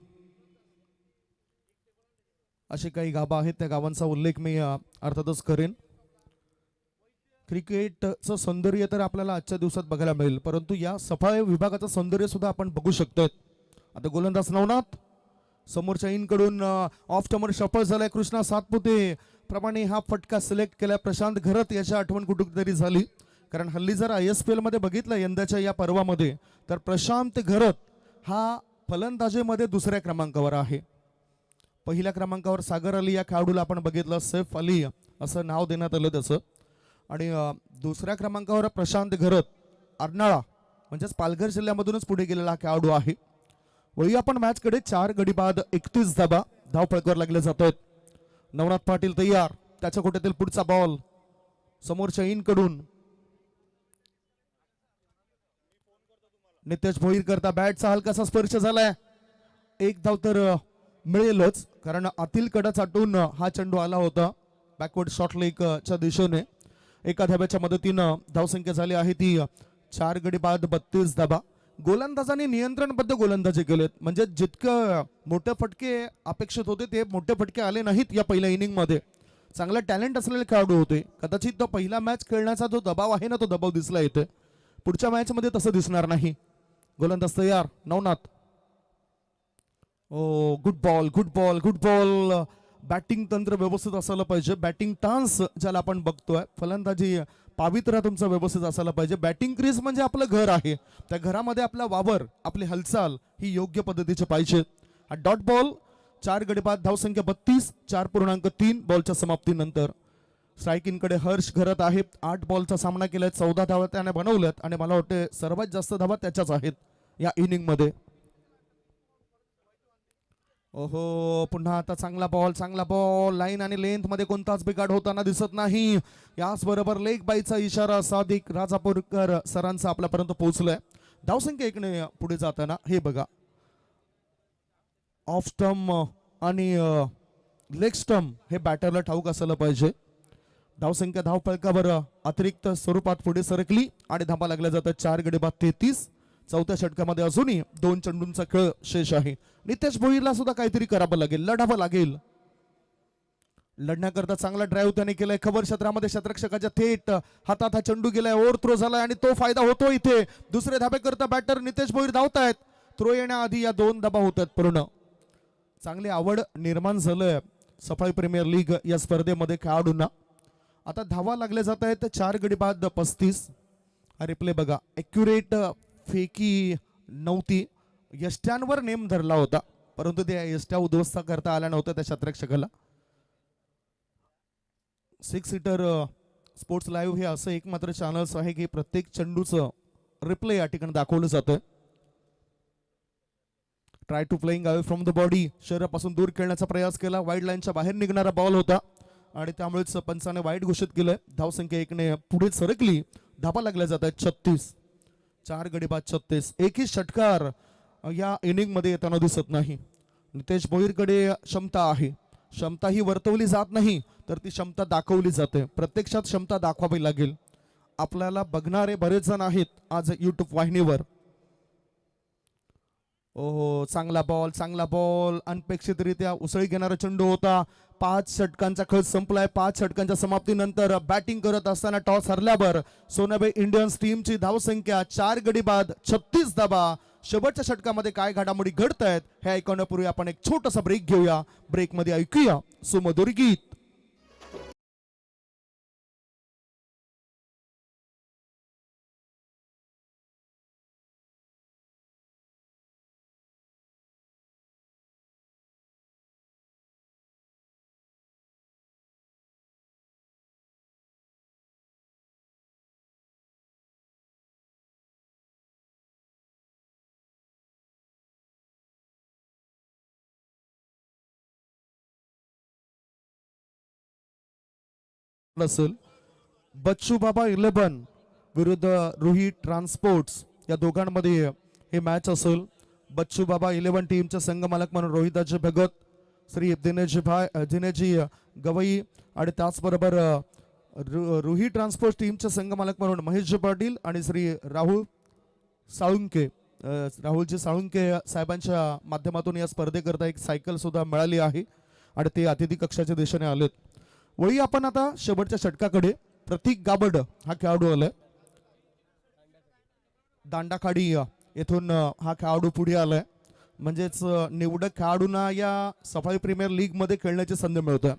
असे काही गाभा आहेत. त्या गावांचा उल्लेख मी अर्थातच करेन. क्रिकेटचं सौंदर्य तर आपल्याला आजच्या दिवसात बघायला मिळेल, परंतु या सफाई विभागाचं सौंदर्य सुद्धा आपण बघू शकतोय. आता गोलंदाज नवनाथ समोरच्या इनकडून ऑफ टमर शफल झालाय. कृष्णा सातपुते प्रमाणे हा फटका सिलेक्ट केलाय. प्रशांत घरत याची आठवण कुठेतरी झाली, कारण हल्ली जर ISPL मध्ये बघितलं यंदाच्या या पर्वामध्ये तर प्रशांत घरत हा फलंदाजीमध्ये दुसऱ्या क्रमांकावर आहे. पहिल्या क्रमांकावर सागर अली या खेळाडूला आपण बघितलं, सैफ अली असं नाव देण्यात आलं त्याचं. आणि दुसऱ्या क्रमांकावर प्रशांत घरत अर्नाळा म्हणजेच पालघर जिल्ह्यामधूनच पुढे गेलेला खेळाडू आहे. वळी आपण मॅचकडे 4 गडी बाद 31 धाबा धावफलकावर लागले जात आहेत. नवनाथ पाटील तयार. त्याच्या कोट्यातील पुढचा बॉल समोरच्या इनकडून नितेश भोईर करता बॅटचा हलकासा स्पर्श झालाय. एक धाव तर मिळेलच, कारण आतील कडा चाटून हा चेंडू आला होता बॅकवर्ड शॉट लेगच्या दिशेने. एका धाब्याच्या मदतीनं धावसंख्या झाली आहे ती 4 गडी बाद 32 धाबा. गोलंदाजांनी नियंत्रणबद्ध गोलंदाजी केलेत, म्हणजे जितकं मोठे फटके अपेक्षित होते ते मोठे फटके आले नाहीत या पहिल्या इनिंग मध्ये. चांगला टॅलेंट असलेले खेळाडू होते. कदाचित तो पहिला मॅच खेळण्याचा जो दबाव आहे ना तो दबाव दिसला येते. पुढच्या मॅच मध्ये तसं दिसणार नाही. गोलंदाज तयार Navnath. Oh good ball good ball good ball. Batting तंत्र व्यवस्थित असायला पाहिजे. बॅटिंग टान्स ज्याला आपण बघतोय, फलंदाजी पावित्र्य तुमचं व्यवस्थित असायला पाहिजे. बॅटिंग क्रीज म्हणजे आपलं घर आहे. त्या घरामध्ये आपला वावर आपली हालचाल ही योग्य पद्धतीची पाहिजे. हा डॉट बॉल 4 गडी बाद धावसंख्या 32 4.3 बॉलच्या समाप्तीनंतर. स्ट्रायकिंगकडे हर्ष घरत आहेत. 8 बॉलचा सामना केलाय. 14 धावा त्याने बनवल्यात आणि मला वाटतं सर्वात जास्त धावा त्याच्याच आहेत या इनिंग मध्ये. ओहो पुन्हा आता चांगला बॉल लाईन आणि लेंथ मध्ये कोणताच बिघाड होताना दिसत नाही. याच बरोबर लेग बाईचा इशारा सादिक राजापूरकर सरांचा आपल्यापर्यंत पोहोचलाय. धावसंख्या 1 ने पुढे जाताना हे बघा, ऑफ स्टंप आणि लेग स्टंप हे बॅटरला ठाऊक असायला पाहिजे. धावसंख्या धावफलकावर अतिरिक्त स्वरूपात पुढे सरकली आणि धाबा लागल्या जातात 4 गडी बाद 33. चौथ्या षटकामध्ये अजूनही 2 चेंडूंचा खेळ शेष आहे. नितेश भोईरला सुद्धा काहीतरी करावं लागेल, लढावं लागेल. लढण्याकरता चांगला ड्राईव्ह त्याने केलाय. खबर क्षेत्रामध्ये क्षेत्ररक्षकाच्या थेट हातात हा चेंडू गेलाय. ओव्हर थ्रो झालाय आणि तो फायदा होतो इथे. दुसरे धाबे करता बॅटर नितेश भोईर धावतायत. थ्रो येण्याआधी या 2 धाबा होतात पूर्ण. चांगली आवड निर्माण झालंय सफाई प्रीमियर लीग या स्पर्धेमध्ये खेळाडूंना. आता धावा लागल्या जात आहेत 4 गडी बाद 35. हा रिप्ले बघा, एक्युरेट फेकी नव्हती. यष्ट्यांवर नेम धरला होता, परंतु त्या यष्ट्या उद्ध्वस्त करता आल्या नव्हत्या त्या क्षेत्ररक्षकाला. 6 सीटर स्पोर्ट्स लाईव्ह हे असं एकमात्र चॅनल्स आहे की प्रत्येक चेंडूचं रिप्ले या ठिकाणी दाखवलं जातं. Try to playing away from the body, शरीरापासून दूर खेळण्याचा प्रयास केला. वाईड लाईनच्या बाहेर निघणारा बॉल होता आणि त्यामुळेच पंचाने वाईट घोषित केलंय. धावसंख्या 1 ने पुढे सरकली. धाबा लागल्या जात आहेत 36. 4 गडी बाद 36. एकही षटकार या इनिंग मध्ये येताना दिसत नाही. नितेश भोईरकडे क्षमता आहे. क्षमता ही वर्तवली जात नाही तर ती क्षमता दाखवली जाते. प्रत्यक्षात क्षमता दाखवावी लागेल. आपल्याला बघणारे बरेच जण आहेत आज YouTube वाहिनीवर. ओहो चांगला बॉल अनपेक्षितरित्या उसळी घेणारा चेंडू होता. 5 षटकांचा खेळ संपलाय. 5 षटकांच्या समाप्तीनंतर बॅटिंग करत असताना टॉस हरल्यावर सोनाबे इंडियन्स टीमची धावसंख्या 4 गडी बाद 36 धाबा. शेवटच्या षटकामध्ये काय घडामोडी घडतायत हे ऐकवण्यापूर्वी आपण एक छोटासा ब्रेक घेऊया. ब्रेकमध्ये ऐकूया सुमधुर गीत. असेल. बच्चू बाबा 11 विरुद्ध रुही ट्रान्सपोर्ट्स या दोघांमध्ये हे मॅच असेल. बच्चू बाबा 11 टीमचे संघमालक म्हणून रोहिदाजी भगत, श्री दिनेशजी गवई आणि त्याचबरोबर रुही ट्रान्सपोर्ट टीमचे संघमालक म्हणून महेशजी पाटील आणि श्री साळुंके राहुलजी साळुंके साहेबांच्या माध्यमातून या स्पर्धेकरता एक सायकल सुद्धा मिळाली आहे आणि ते अतिथी कक्षाच्या दिशेने आलेत. वळी आपण आता शेवटच्या षटकाकडे. प्रतीक गाबड हा खेळाडू आलाय. दांडाखाडी येथून हा खेळाडू पुढे आलाय. म्हणजेच निवडक खेळाडूंना या सफाई प्रीमियर लीग मध्ये खेळण्याची संधी मिळते.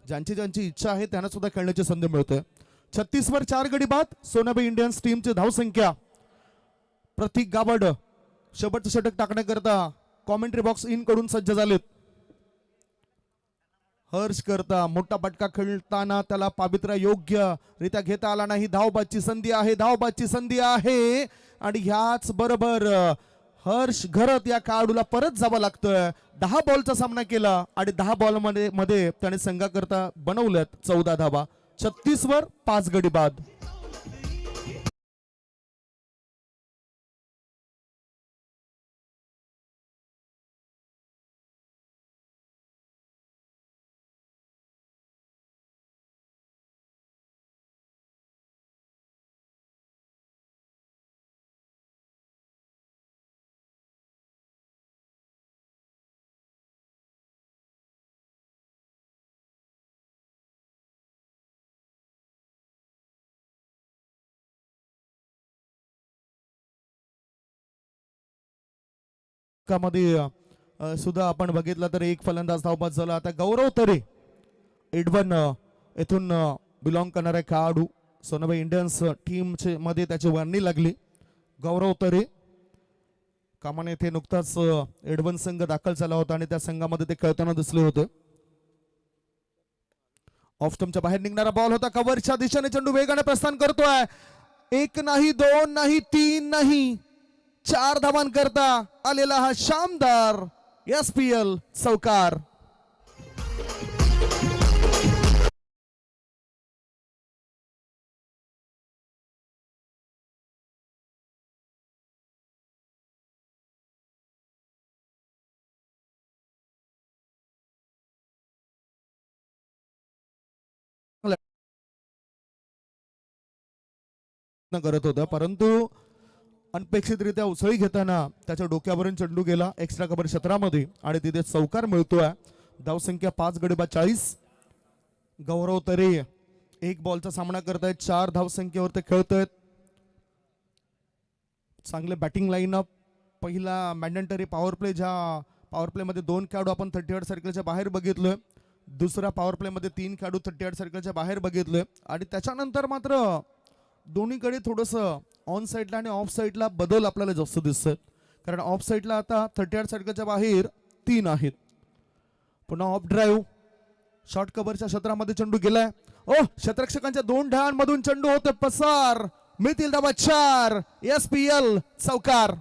ज्यांची ज्यांची इच्छा आहे त्यांना सुद्धा खेळण्याची संधी मिळते. 36 वर 4 गडी बाद. सोनाबाई इंडियन्स टीमची धावसंख्या. प्रतीक गाबड शेवटचं षटक टाकण्याकरता कॉमेंट्री बॉक्स इन कडून सज्ज झालेत. हर्ष करता मोठा फटका खेळताना त्याला पावित्र्य योग्य रित्या घेता आला नाही. धावबादची संधी आहे, धावबादची संधी आहे आणि ह्याच बरोबर हर्ष घरत या खेळाडूला परत जावं लागतंय. 10 बॉलचा सामना केला आणि 10 बॉल मध्ये त्याने संघाकरता बनवल्यात 14 धावा. 36 वर 5 गडी बाद. मध्ये सुद्धा आपण बघितलं तर एक फलंदाज धावबाद झाला. आता गौरव तरे एडवन येथून बिलॉंग करणारा खेळाडू सोनाबाई इंडियन्स टीमचे मध्ये त्याची वर्णी लागली. गौरव तरे कामाने येथे नुकताच एडवन संघ दाखल झाला होता आणि त्या संघामध्ये ते खेळताना दिसले होते. ऑफ स्टंपच्या बाहेर निघणारा बॉल होता. कव्हरच्या दिशेने चेंडू वेगाने प्रस्थान करतोय. 1 नाही 2 नाही 3 नाही 4 धावांकरता आलेला हा शानदार SPL चौकार. करत होता परंतु अनपेक्षितरित्या उसळी घेताना त्याच्या डोक्यावरून चेंडू गेला एक्स्ट्रा कव्हर क्षेत्रामध्ये आणि तिथे चौकार मिळतोय. धावसंख्या 5 गडी बाद 40. गौरव तरे 1 बॉलचा सामना करतायत. 4 धावसंख्येवर ते खेळतायत. चांगले बॅटिंग लाईनअप. पहिला मॅन्डेटरी पॉवर प्ले, ज्या पॉवर प्ले मध्ये 2 खेळाडू आपण 38 सर्कलच्या बाहेर बघितलं. दुसरा पॉवर प्ले मध्ये 3 खेळाडू 38 सर्कलच्या बाहेर बघितले आणि त्याच्यानंतर मात्र दोन्हीकडे थोडंसं ऑन साईडला आणि ऑफ साईडला बदल आपल्याला जास्त दिसतात. कारण ऑफ साईडला आता 38 सर्कलच्या बाहेर 3 आहेत. पुन्हा ऑफ ड्राईव्ह शॉर्ट कव्हरच्या क्षेत्रामध्ये चेंडू गेलाय. क्षेत्ररक्षकांच्या 2 ढाळांमधून चेंडू होते पसार. मिळतील धावा 4. SPL चौकार.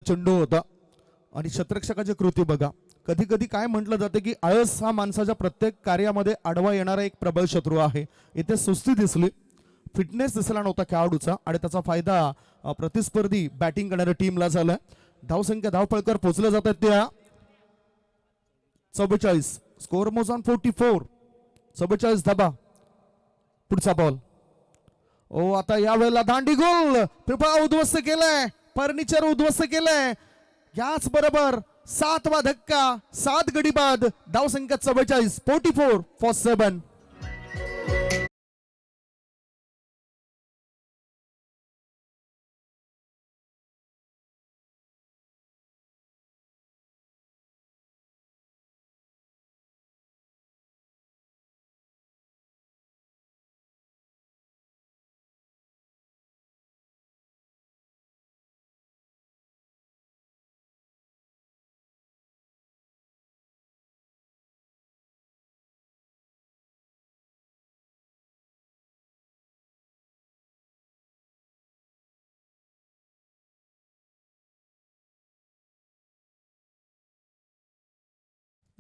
चेंडू होता आणि क्षेत्ररक्षकाची कृती बघा. कधी कधी काय म्हटलं जाते की आळस हा माणसाच्या प्रत्येक कार्यामध्ये आडवा येणारा एक प्रबळ शत्रू आहे. इथे सुस्ती दिसली, फिटनेस दिसला नव्हता खेळाडूचा आणि त्याचा फायदा प्रतिस्पर्धी बॅटिंग करणाऱ्या टीमला झाला. धावसंख्या धावफळकर पोहोचल्या जातात त्या 44. स्कोर मोज ऑन 44. 44 धाबा. पुढचा बॉल. आता यावेळेला दांडी गोल. पिपळा उद्ध्वस्त केलाय, फर्निचर उद्ध्वस्त केलंय. याच बरोबर 7वा धक्का. 7 गडी बाद. धावसंख्या 44. 44 फॉर 7.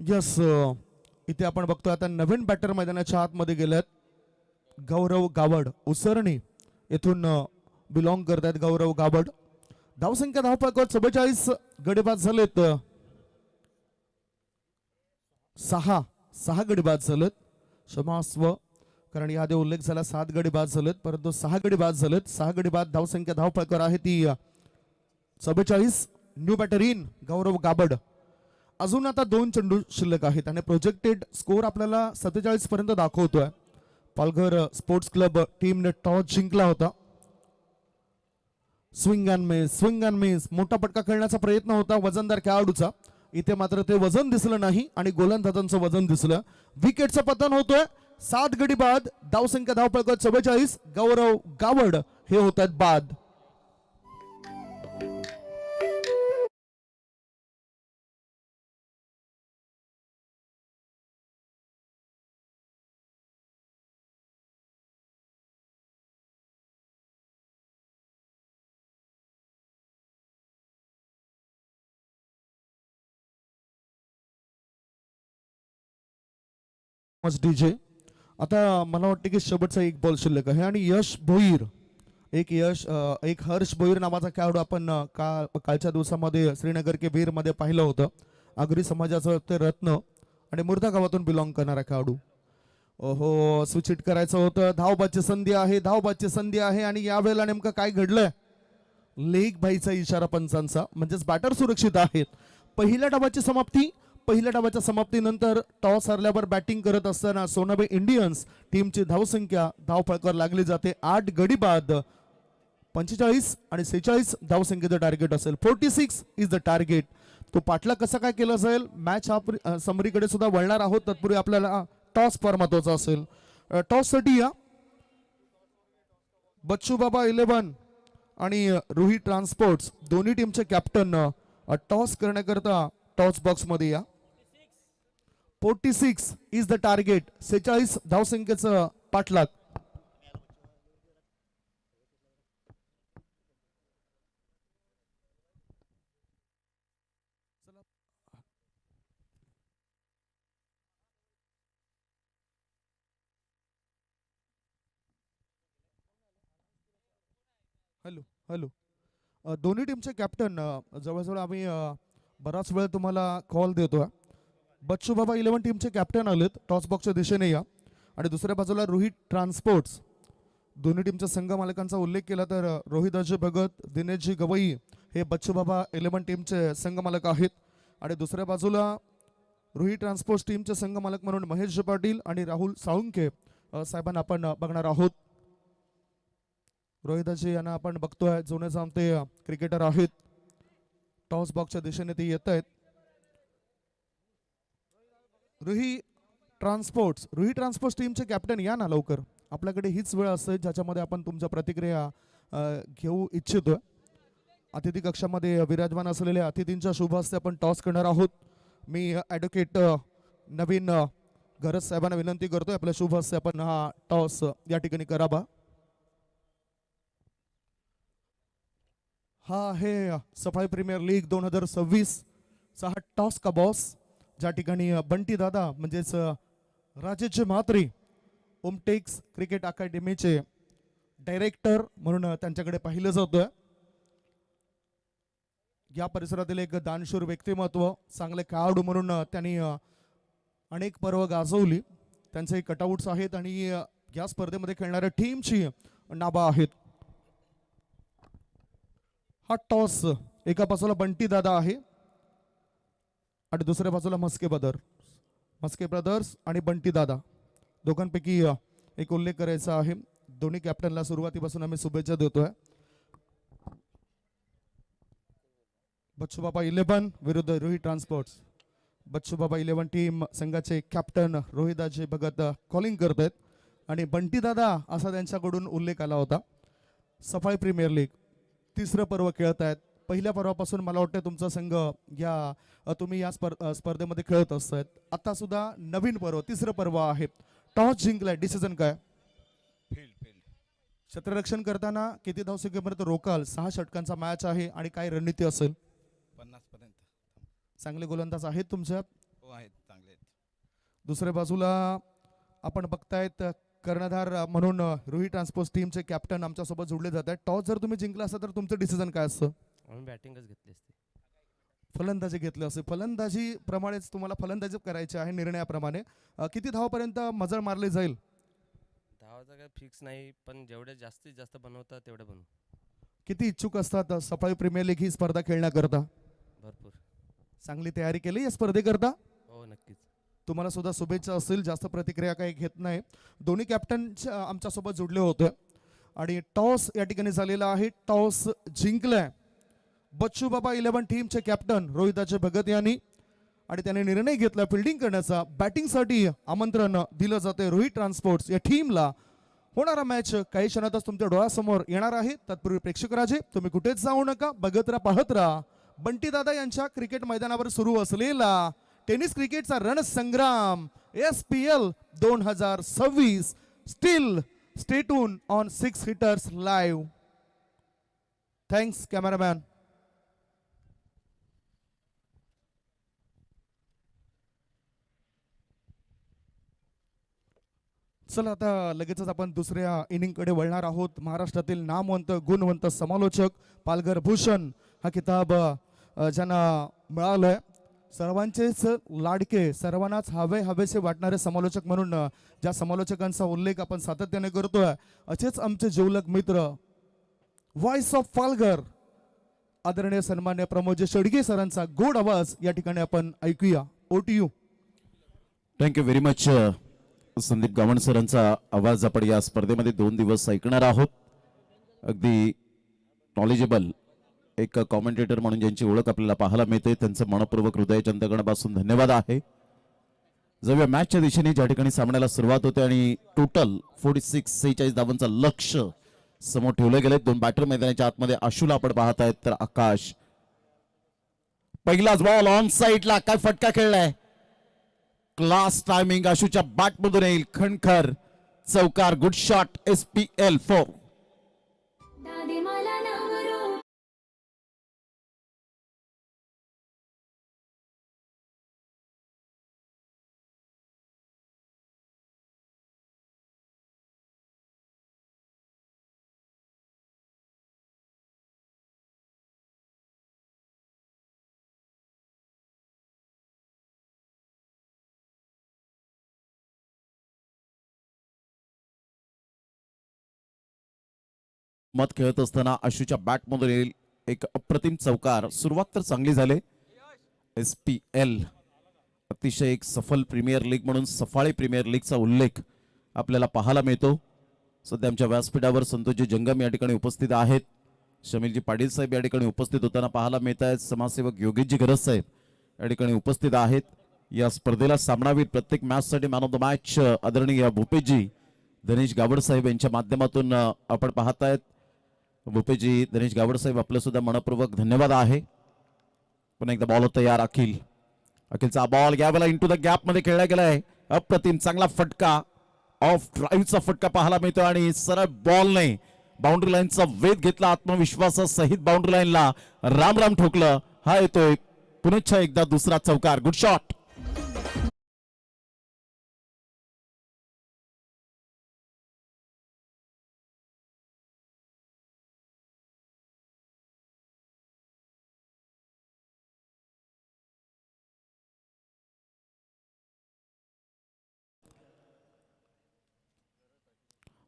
यस, इथे आपण बघतोय आता नवीन बॅटर मैदानाच्या आतमध्ये गेलेत. गौरव गावड उसरणी येथून बिलॉंग करतात. गौरव गावड. धावसंख्या धावपळावर 44 गडी बाद झालेत. सहा गडी बाद झालेत. क्षमास्व, कारण याआधी उल्लेख झाला 7 गडी बाद झालेत, परंतु 6 गडी बाद झालेत. 6 गडी बाद धावसंख्या धावपळावर आहे ती 44. न्यू बॅटर इन गौरव गाबड. अजून आता 2 चेंडू शिल्लक आहेत आणि प्रोजेक्टेड स्कोर आपल्याला 47 पर्यंत दाखवतोय. पालघर स्पोर्ट्स क्लब टीमने टॉस जिंकला होता. स्विंग अँड मिस मोठा पटका खेळण्याचा प्रयत्न होता वजनदार खेळाडूचा. इथे मात्र ते वजन दिसलं नाही आणि गोलंदाजांचं वजन दिसलं. विकेटचं पतन होतोय. 7 गडी बाद. धावसंख्या धावपळावर 44. गौरव गावड हे होतात बाद. डीजे. आता मला वाटतं की शेवटचा एक बॉल शिल्लक आहे आणि यश भोईर एक हर्ष भोईर नावाचा खेळाडू आपण कालच्या दिवसामध्ये श्रीनगर के वीर मध्ये पाहिलं होतं. आगरी समाजाचं ते रत्न आणि मुर्दा गावातून बिलॉंग करणारा खेळाडू. ओहो, स्विच हिट करायचं होतं. धावबादची संधी आहे आणि यावेळेला नेमकं काय घडलंय? लेग भाईचा इशारा पंचांचा, म्हणजेच बॅटर सुरक्षित आहेत. पहिल्या डावाच्या समाप्तीनंतर टॉस हरल्यावर बॅटिंग करत असताना सोनाबे इंडियन्स टीमची धावसंख्या धावफलकावर लागली जाते. 8 गडी बाद. 45 आणि 46 धावसंख्येचं टार्गेट असेल. 46 इज द टार्गेट. तो पाठला कसा काय केला जाईल? मॅच समरीकडे सुद्धा वळणार आहोत. तत्पूर्वी आपल्याला टॉस फार महत्वाचा असेल. टॉससाठी या बच्चू बाबा 11 आणि रुही ट्रान्सपोर्ट्स दोन्ही टीमचे कॅप्टन टॉस करण्याकरता टॉस बॉक्स मध्ये या. 46 इज द टार्गेट. 46 धावसंख्येचं पाठलाग. हॅलो. दोन्ही टीमचे कॅप्टन जवळजवळ आम्ही बराच वेळ तुम्हाला कॉल देतोय. बच्चू बाबा 11 टीमचे कॅप्टन आलेत. टॉस बॉक्सच्या दिशेने या. आणि दुसऱ्या बाजूला रोहित ट्रान्सपोर्ट्स दोन्ही टीमच्या संघ मालकांचा उल्लेख केला तर रोहित अजय भगत, दिनेशजी गवई हे बच्चू बाबा 11 टीमचे संघ मालक आहेत. आणि दुसऱ्या बाजूला रोहित ट्रान्सपोर्ट्स टीमचे संघ मालक म्हणून महेश पाटील आणि राहुल साळुंके साहेबांना आपण बघणार आहोत. रोहिदाजी यांना आपण बघतोय, जुने जाणते क्रिकेटर आहेत. टॉस बॉक्सच्या दिशेने ते येत आहेत. रुही ट्रान्सपोर्ट्स टीमचे कॅप्टन या ना लवकर. आपल्याकडे हीच वेळ असते ज्याच्यामध्ये आपण तुमच्या प्रतिक्रिया घेऊ इच्छितोय. अतिथी कक्षामध्ये विराजमान असलेल्या अतिथींच्या शुभ हस्ते आपण टॉस करणार आहोत. मी ॲडव्होकेट नवीन गरज साहेबांना विनंती करतोय आपल्या शुभ हस्ते आपण हा टॉस या ठिकाणी करावा. हा आहे सफाई प्रीमियर लीग 2026 चा हा टॉस का बॉस, ज्या ठिकाणी बंटी दादा म्हणजेच राजेश म्हात्रे ओमटेक्स क्रिकेट अकॅडमीचे डायरेक्टर म्हणून त्यांच्याकडे पाहिलं जातोय. या परिसरातील एक दानशूर व्यक्तिमत्व, चांगले खेळाडू म्हणून त्यांनी अनेक पर्व गाजवली. त्यांचे कटआउट्स आहेत आणि या स्पर्धेमध्ये खेळणाऱ्या टीमची नावं आहेत. हा टॉस एका बाजूला बंटी दादा आहे आणि दुसऱ्या बाजूला मस्के ब्रदर्स आणि बंटी दादा दोघांपैकी एक उल्लेख करायचा आहे. दोन्ही कॅप्टनला सुरुवातीपासून आम्ही शुभेच्छा देतोय. बच्चू बाबा 11 विरुद्ध रोहित ट्रान्सपोर्ट्स. बच्चू बाबा 11 टीम संघाचे कॅप्टन रोहिदाजी भगत कॉलिंग करत आहेत आणि बंटी दादा असा त्यांच्याकडून उल्लेख आला होता. सफाई प्रीमियर लीग तिसरं पर्व खेळत आहेत. पहिल्या पर्वापासून मला वाटतं तुमचा संघ तुम्ही या स्पर्धेमध्ये खेळत असतात. आता सुद्धा नवीन पर्व, तिसरं पर्व आहे. टॉस जिंकलाय, डिसिजन काय? फील्ड क्षेत्ररक्षण करताना किती धावसंख्येपर्यंत रोकाल? 6 षटकांचा मॅच आहे आणि काय रणनीती असेल? 50 पर्यंत. चांगले गोलंदाज आहेत तुमच्यात. हो आहेत चांगले. दुसऱ्या बाजूला आपण बघतायत कर्णधार म्हणून रोहित ट्रान्सपोर्ट टीमचे कॅप्टन आमच्यासोबत जोडले जात आहेत. टॉस जर तुम्ही जिंकला असता तर तुमचं डिसिजन काय असतं? आम्ही बॅटिंगच घेतली असती. फलंदाजी घेतली असेल. फलंदाजी प्रमाणेच तुम्हाला फलंदाजी करायची आहे निर्णयाप्रमाणे. किती धावापर्यंत मजल मारली जाईल? धावाचा काही फिक्स नाही, पण जेवढे जास्तीत जास्त बनवतात तेवढे बनवू. किती इच्छुक असतात सफाळी प्रीमियर लीग ही स्पर्धा खेळण्याकरता? भरपूर. चांगली तयारी केली या स्पर्धेकरता? हो, नक्कीच. तुम्हाला सुद्धा शुभेच्छा असतील. जास्त प्रतिक्रिया काही घेत नाही. दोन्ही कॅप्टन आमच्यासोबत जोडले होते आणि टॉस या ठिकाणी झालेला आहे. टॉस जिंकलाय बच्चू बाबा 11 टीमचे कॅप्टन रोहिताचे भगत यांनी आणि त्याने निर्णय घेतला फिल्डिंग करण्याचा. बॅटिंगसाठी आमंत्रण दिलं जाते रोहित ट्रान्सपोर्ट्स या टीमला. होणारा मॅच काही क्षणातच तुमच्या डोळ्यासमोर येणार आहे. तत्पूर्वी प्रेक्षक राजे तुम्ही कुठेच जाऊ नका, बघत राहा, पाहत राहा. बंटी दादा यांच्या क्रिकेट मैदानावर सुरू असलेला टेनिस क्रिकेटचा रणसंग्राम SPL 2026. Steel stay tune on 6 hitters live. Thanks cameraman. चला आता लगेचच आपण दुसऱ्या इनिंगकडे वळणार आहोत. महाराष्ट्रातील नामवंत गुणवंत समालोचक पालघर भूषण हा किताब ज्यांना मिळालाय. सर्वांचेच लाडके, सर्वांनाच हवेसे वाटणारे समालोचक म्हणून ज्या समालोचकांचा उल्लेख आपण सातत्याने करतोय असेच आमचे जिवलग मित्र व्हॉइस ऑफ पालघर आदरणीय सन्मान्य प्रमोद शेडगे सरांचा गोड आवाज या ठिकाणी आपण ऐकूया. OTU. Thank you very much. Sandeep Gawan सरांचा आवाज आपण या स्पर्धेमध्ये 2 दिवस ऐकणार आहोत. अगदी नॉलेजेबल एक कॉमेंटेटर म्हणून ज्यांची ओळख आपल्याला पाहायला मिळते त्यांचं मनपूर्वक हृदयाच्या अंतःकरणापासून धन्यवाद आहे. जर मॅचच्या दिशेने ज्या ठिकाणी सामन्याला सुरुवात होते आणि टोटल 46 धावांचं लक्ष समोर ठेवलं गेलंय. 2 बॅटर मैदानाच्या आतमध्ये आशूला आपण पाहत आहेत तर आकाश. पहिलाच बॉल ऑन साईडला, काय फटका खेळलाय. क्लास टायमिंग आशूच्या बॅट मधून येईल. खणखर चौकार. Good shot. SPL 4. मत खेळत असताना आशूच्या बॅट मधून येईल एक अप्रतिम चौकार. सुरुवात तर चांगली झाली. SPL अतिशय एक सफल प्रीमियर लीग म्हणून सफाळी प्रीमियर लीगचा उल्लेख आपल्याला पाहायला मिळतो. सध्या आमच्या व्यासपीठावर संतोषजी जंगम या ठिकाणी उपस्थित आहेत. शमीलजी पाटील साहेब या ठिकाणी उपस्थित होताना पाहायला मिळत आहेत. समाजसेवक योगेशजी गरज साहेब या ठिकाणी उपस्थित आहेत. या स्पर्धेला सामनावीर प्रत्येक मॅच साठी मॅन ऑफ द मॅच आदरणीय भूपेशजी धनेश गावड साहेब यांच्या माध्यमातून आपण पाहतायत. भूपेशजी धनेश गावड साहेब आपलं सुद्धा मनपूर्वक धन्यवाद आहे. पुन्हा एकदा बॉल तयार. अखिलचा बॉल गॅपला इंटू द गॅप मध्ये खेळला गेलाय. अप्रतिम चांगला फटका. ऑफ ड्राईव्हचा फटका पाहायला मिळतो आणि सरळ बॉलने बाउंड्री लाईनचा वेध घेतला. आत्मविश्वासासहित बाउंड्री लाईनला राम राम ठोकलं. हा येतोय पुन्हा एकदा दुसरा चौकार. Good shot.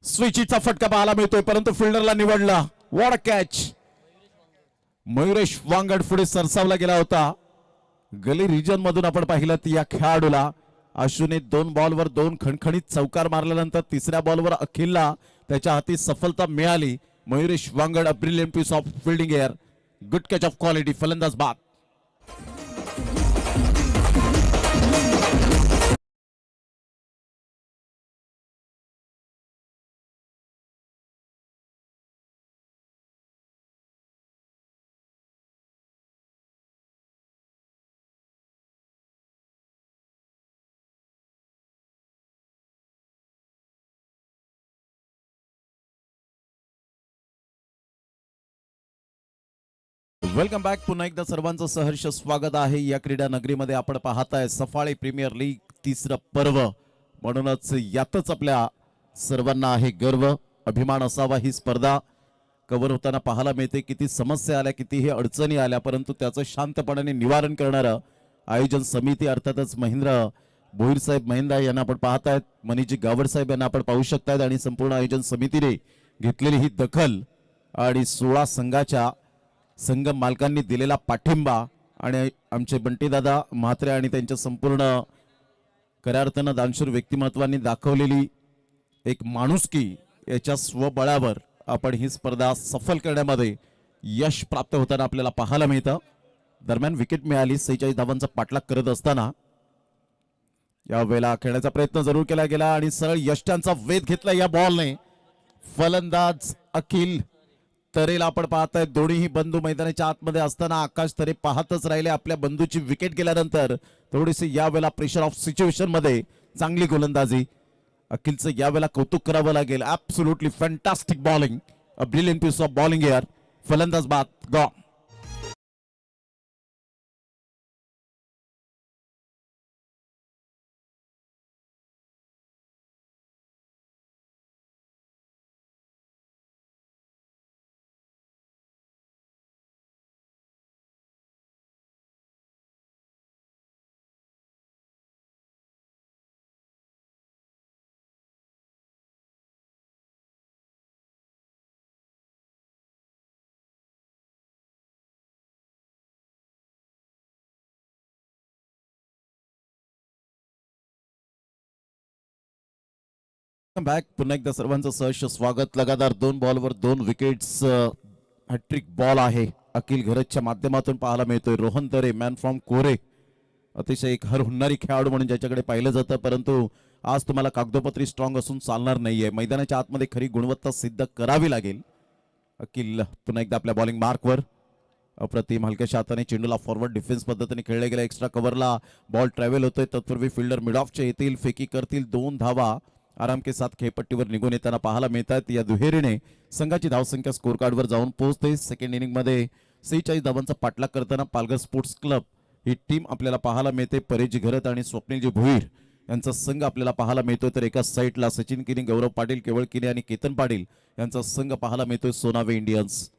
स्विचीचा फटका पाहायला मिळतोय परंतु फिल्डरला निवडला. What a catch. Mayuresh Wangad पुढे सरसावला गेला होता. गली रिजन मधून आपण पाहिलं या खेळाडूला. आशूने 2 बॉलवर 2 खणखणीत चौकार मारल्यानंतर तिसऱ्या बॉलवर अखिलला त्याच्या हाती सफलता मिळाली. Mayuresh Wangad a brilliant piece of fielding there. Good catch of quality. फलंदाज बाद. Welcome back. पुन्हा एकदा सर्वांचं सहर्ष स्वागत आहे. या क्रीडा नगरीमध्ये आपण पाहताय सफाळी प्रीमियर लीग तिसरं पर्व, म्हणूनच यातच आपल्या सर्वांना आहे गर्व, अभिमान असावा. ही स्पर्धा कव्हर होताना पाहायला मिळते, किती समस्या आल्या, कितीही अडचणी आल्या, परंतु त्याचं शांतपणाने निवारण करणारं आयोजन समिती अर्थातच महेंद्र भोईर साहेब महेंद्र यांना आपण पाहतायत, मनीजी गावड साहेब यांना आपण पाहू शकतायत आणि संपूर्ण आयोजन समितीने घेतलेली ही दखल आणि 16 संघाच्या संघ मालकांनी दिलेला पाठिंबा आणि आमचे बंटीदादा म्हात्रे आणि त्यांच्या संपूर्ण खऱ्या अर्थानं दानशूर व्यक्तिमत्वांनी दाखवलेली एक माणुसकी, याच्या स्वबळावर आपण ही स्पर्धा सफल करण्यामध्ये यश प्राप्त होताना आपल्याला पाहायला मिळतं. दरम्यान विकेट मिळाली, 46 धावांचा पाठलाग करत असताना यावेळेला खेळण्याचा प्रयत्न जरूर केला गेला आणि सरळ यष्ट्यांचा वेध घेतला या बॉलने. फलंदाज अखिल तरेला आपण पाहताय, दोन्हीही बंधू मैदानाच्या आतमध्ये असताना आकाश तरे पाहतच राहिले. आपल्या बंधूची विकेट गेल्यानंतर थोडीशी यावेळेला प्रेशर ऑफ सिच्युएशन मध्ये चांगली गोलंदाजी. अखिलचं यावेळेला कौतुक करावं लागेल. Absolutely fantastic bowling, a brilliant piece of bowling here. फलंदाज बाद गॉन. बॅक पुन्हा एकदा सर्वांचं सहर्ष स्वागत. लगातार 2 बॉलवर 2 विकेट्स, हॅट्रिक बॉल आहे अखिल घरतच्या माध्यमातून पाहायला मिळतोय. रोहन तरे मॅन फ्रॉम कोरे, अतिशय एक हरहुन्नारी खेळाडू म्हणून ज्याच्याकडे पाहिलं जातं, परंतु आज तुम्हाला कागदोपत्री स्ट्रॉंग असून चालणार नाहीये. मैदानाच्या आतमध्ये खरी गुणवत्ता सिद्ध करावी लागेल. अखिल पुन्हा एकदा आपल्या बॉलिंग मार्कवर, अप्रतिम हलक्याच्या हाताने चेंडूला फॉरवर्ड डिफेन्स पद्धतीने खेळले गेला. एक्स्ट्रा कव्हरला बॉल ट्रॅव्हल होतोय, तत्पूर्वी फिल्डर मिड ऑफचे येतील, फेकी करतील. 2 धावा आराम के साथ खेळपट्टीवर निघून येताना पाहायला मिळतात. या दुहेरीने संघाची धावसंख्या स्कोर कार्डवर जाऊन पोहोचते. सेकंड इनिंग मध्ये 46 धावांचा पाठलाग करताना पालघर स्पोर्ट्स क्लब ही टीम आपल्याला पाहायला मिळते. परेश घरत आणि स्वप्नीलजी भोईर यांचा संघ आपल्याला पाहायला मिळतोय. तर एका साईडला सचिन किनी, गौरव पाटील, केवळ किनी आणि केतन पाटील यांचा संघ पाहायला मिळतोय. सोनावे इंडियन्स